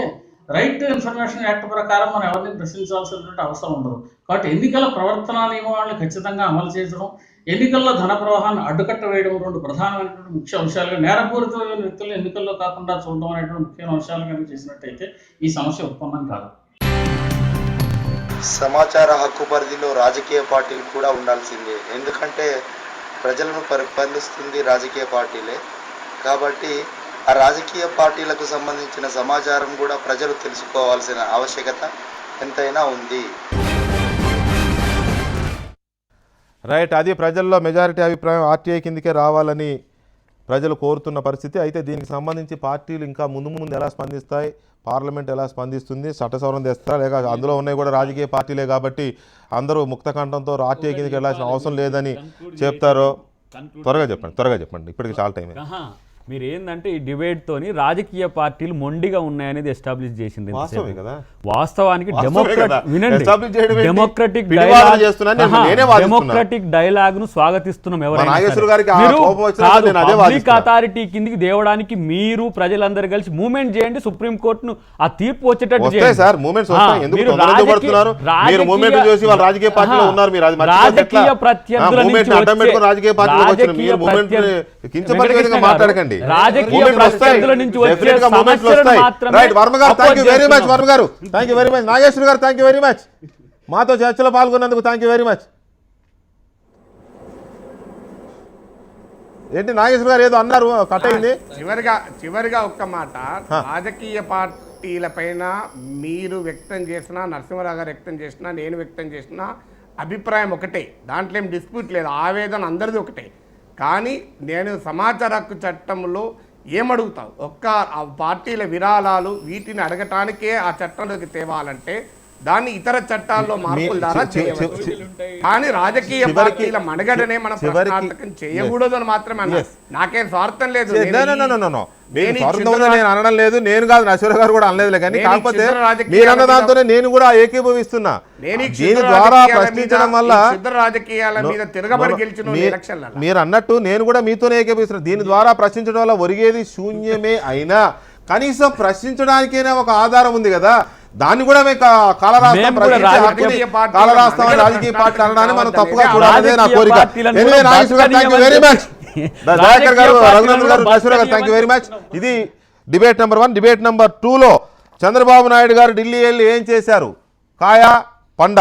రైట్ టు ఇన్ఫర్మేషన్ యాక్ట్ ప్రకారం మనం ఎవరిని ప్రశ్నించాల్సినటువంటి అవసరం ఉండదు. కాబట్టి ఎన్నికల ప్రవర్తన నియమాలను ఖచ్చితంగా అమలు చేయడం, ఎన్నికల్లో ధన ప్రవాహాన్ని అడ్డుకట్ట వేయడం రెండు ప్రధానమైనటువంటి ముఖ్య అంశాలుగా, నేరపూరితమైన వ్యక్తులు ఎన్నికల్లో కాకుండా చూడడం అనేటువంటి ముఖ్యమైన అంశాలు కనుక చేసినట్టయితే ఈ సమస్య ఉత్పన్నం కాదు. సమాచార హక్కు పరిధిలో రాజకీయ పార్టీలు కూడా ఉండాల్సిందే. ఎందుకంటే ప్రజలను పరిపాలిస్తుంది రాజకీయ పార్టీలే. కాబట్టి ఆ రాజకీయ పార్టీలకు సంబంధించిన సమాచారం కూడా ప్రజలు తెలుసుకోవాల్సిన ఆవశ్యకత ఎంతైనా ఉంది. రైట్. అది ప్రజల్లో మెజారిటీ అభిప్రాయం ఆర్టీఐ కిందకే రావాలని ప్రజలు కోరుతున్న పరిస్థితి. అయితే దీనికి సంబంధించి పార్టీలు ఇంకా ముందు ఎలా స్పందిస్తాయి, పార్లమెంట్ ఎలా స్పందిస్తుంది, చట్ట సవరణ తెస్తారా, లేక అందులో ఉన్నాయి కూడా రాజకీయ పార్టీలే కాబట్టి అందరూ ముక్తకంఠంతో ఆర్టీఐ కిందకి వెళ్ళాల్సిన అవసరం లేదని చెప్తారో త్వరగా చెప్పండి. ఇప్పటికి చాలా టైం. మీరు ఏంటంటే ఈ డిబేట్ తోని రాజకీయ పార్టీలు మొండిగా ఉన్నాయనేది ఎస్టాబ్లిష్ చేసింది వాస్తవమే కదా. వాస్తవానికి వాస్తవమే కదా. వినండి, Establish చేయడం ఏంటి? డెమోక్రటిక్ పిడివాదన చేస్తున్నాను, నేనే వాదిస్తున్నా. డెమోక్రటిక్ డైలాగ్ ను స్వాగతిస్తున్నాం ఎవరైనా నాగేశ్వర సరే. గారికి ఆ మీరు కోపం వచ్చినా కాదు, నేను అదే పబ్లిక్ వాదిస్తున్నా. అథారిటీ కిందికి తేవడానికి మీరు ప్రజలందరూ కలిసి మూవ్మెంట్ చేయండి, సుప్రీం కోర్టును ఆ తీర్పు వచ్చేటట్టు వస్తాయి చేయండి. సార్, మూమెంట్స్ వస్తాయి. ఎందుకు మీరు తొందరపడుతున్నారు? మీరు మూమెంట్ చూసి వాళ్ళ రాజకీయ పార్టీలో ఉన్నారు, మీరు అది మర్చిపోతే ఎట్లా? రాజకీయ ప్రత్యర్థుల మూమెంట్ నుంచి అడ్డం పెట్టుకుని రాజకీయ పార్టీలోకి వచ్చిన రాజకీయ మీరు మూమెంట్ కించపరిచే విధంగా మాట్లాడకండి. రాజకీయ మూమెంట్లు వస్తాయి, ప్రత్యర్థుల నుంచి వచ్చే డెఫినెట్ గా మూమెంట్లు సమస్యలను వస్తాయి. మాత్రమే రైట్, వర్మ గారు థ్యాంక్ యూ వెరీ మచ్. చేస్తున్నాం. వర్మ గారు thank you very much. Nageswara గారు థ్యాంక్ యూ వెరీ మచ్. మాతో చర్చలో పాల్గొన్నందుకు థ్యాంక్ యూ వెరీ మచ్. ఏంటి నాగేశ్వర గారు ఏదో అన్నారు, కట్ అయింది. చివరిగా ఒక్క మాట, రాజకీయ పార్టీల పైన మీరు వ్యక్తం చేసినా, నరసింహారావు గారు వ్యక్తం చేసినా, నేను వ్యక్తం చేసినా అభిప్రాయం ఒకటే, దాంట్లో ఏం డిస్ప్యూట్ లేదు, ఆవేదన అందరిది ఒకటే. కానీ నేను సమాచార హక్కు చట్టంలో ఏమడుగుతావు, ఒక్క ఆ పార్టీల విరాళాలు వీటిని అడగటానికే ఆ చట్టంలోకి తేవాలంటే దాన్ని ఇతర చట్టాల్లో మార్పుల ద్వారా చేయవచ్చు. కానీ రాజకీయ పార్టీల మనుగడనే మనం ప్రశ్నార్థకం చేయకూడదు అని మాత్రమే అన్నా. నాకేం స్వార్థం లేదు, నేను అనడం లేదు, నేను కాదు నరసింహ గారు కూడా అనలేదులే. కానీ కాకపోతే మీరు అన్న దాంతోనే నేను కూడా ఏకీభవిస్తున్నా. దీని ద్వారా ప్రశ్నించడం వల్ల రాజకీయాల మీద తిరగబడి గెలిచిన ఎలక్షన్ల మీరు అన్నట్టు నేను కూడా మీతోనే ఏకీభవిస్తున్నా. దీని ద్వారా ప్రశ్నించడం వల్ల ఒరిగేది శూన్యమే అయినా కనీసం ప్రశ్నించడానికైనా ఒక ఆధారం ఉంది కదా. దాన్ని కూడా మేము కాలరాస్తాం రాజకీయ పార్టీలు అనడాన్ని మనం తప్పుగా చూడాలనే నా కోరిక. వెరీ మచ్ దయాకర్ గారు, రఘునందన్ గారు, నరసింహ గారు థ్యాంక్ యూ వెరీ మచ్. ఇది డిబేట్ నెంబర్ 1. డిబేట్ నెంబర్ 2లో చంద్రబాబు నాయుడు గారు ఢిల్లీ వెళ్ళి ఏం చేశారు, కాయా పండ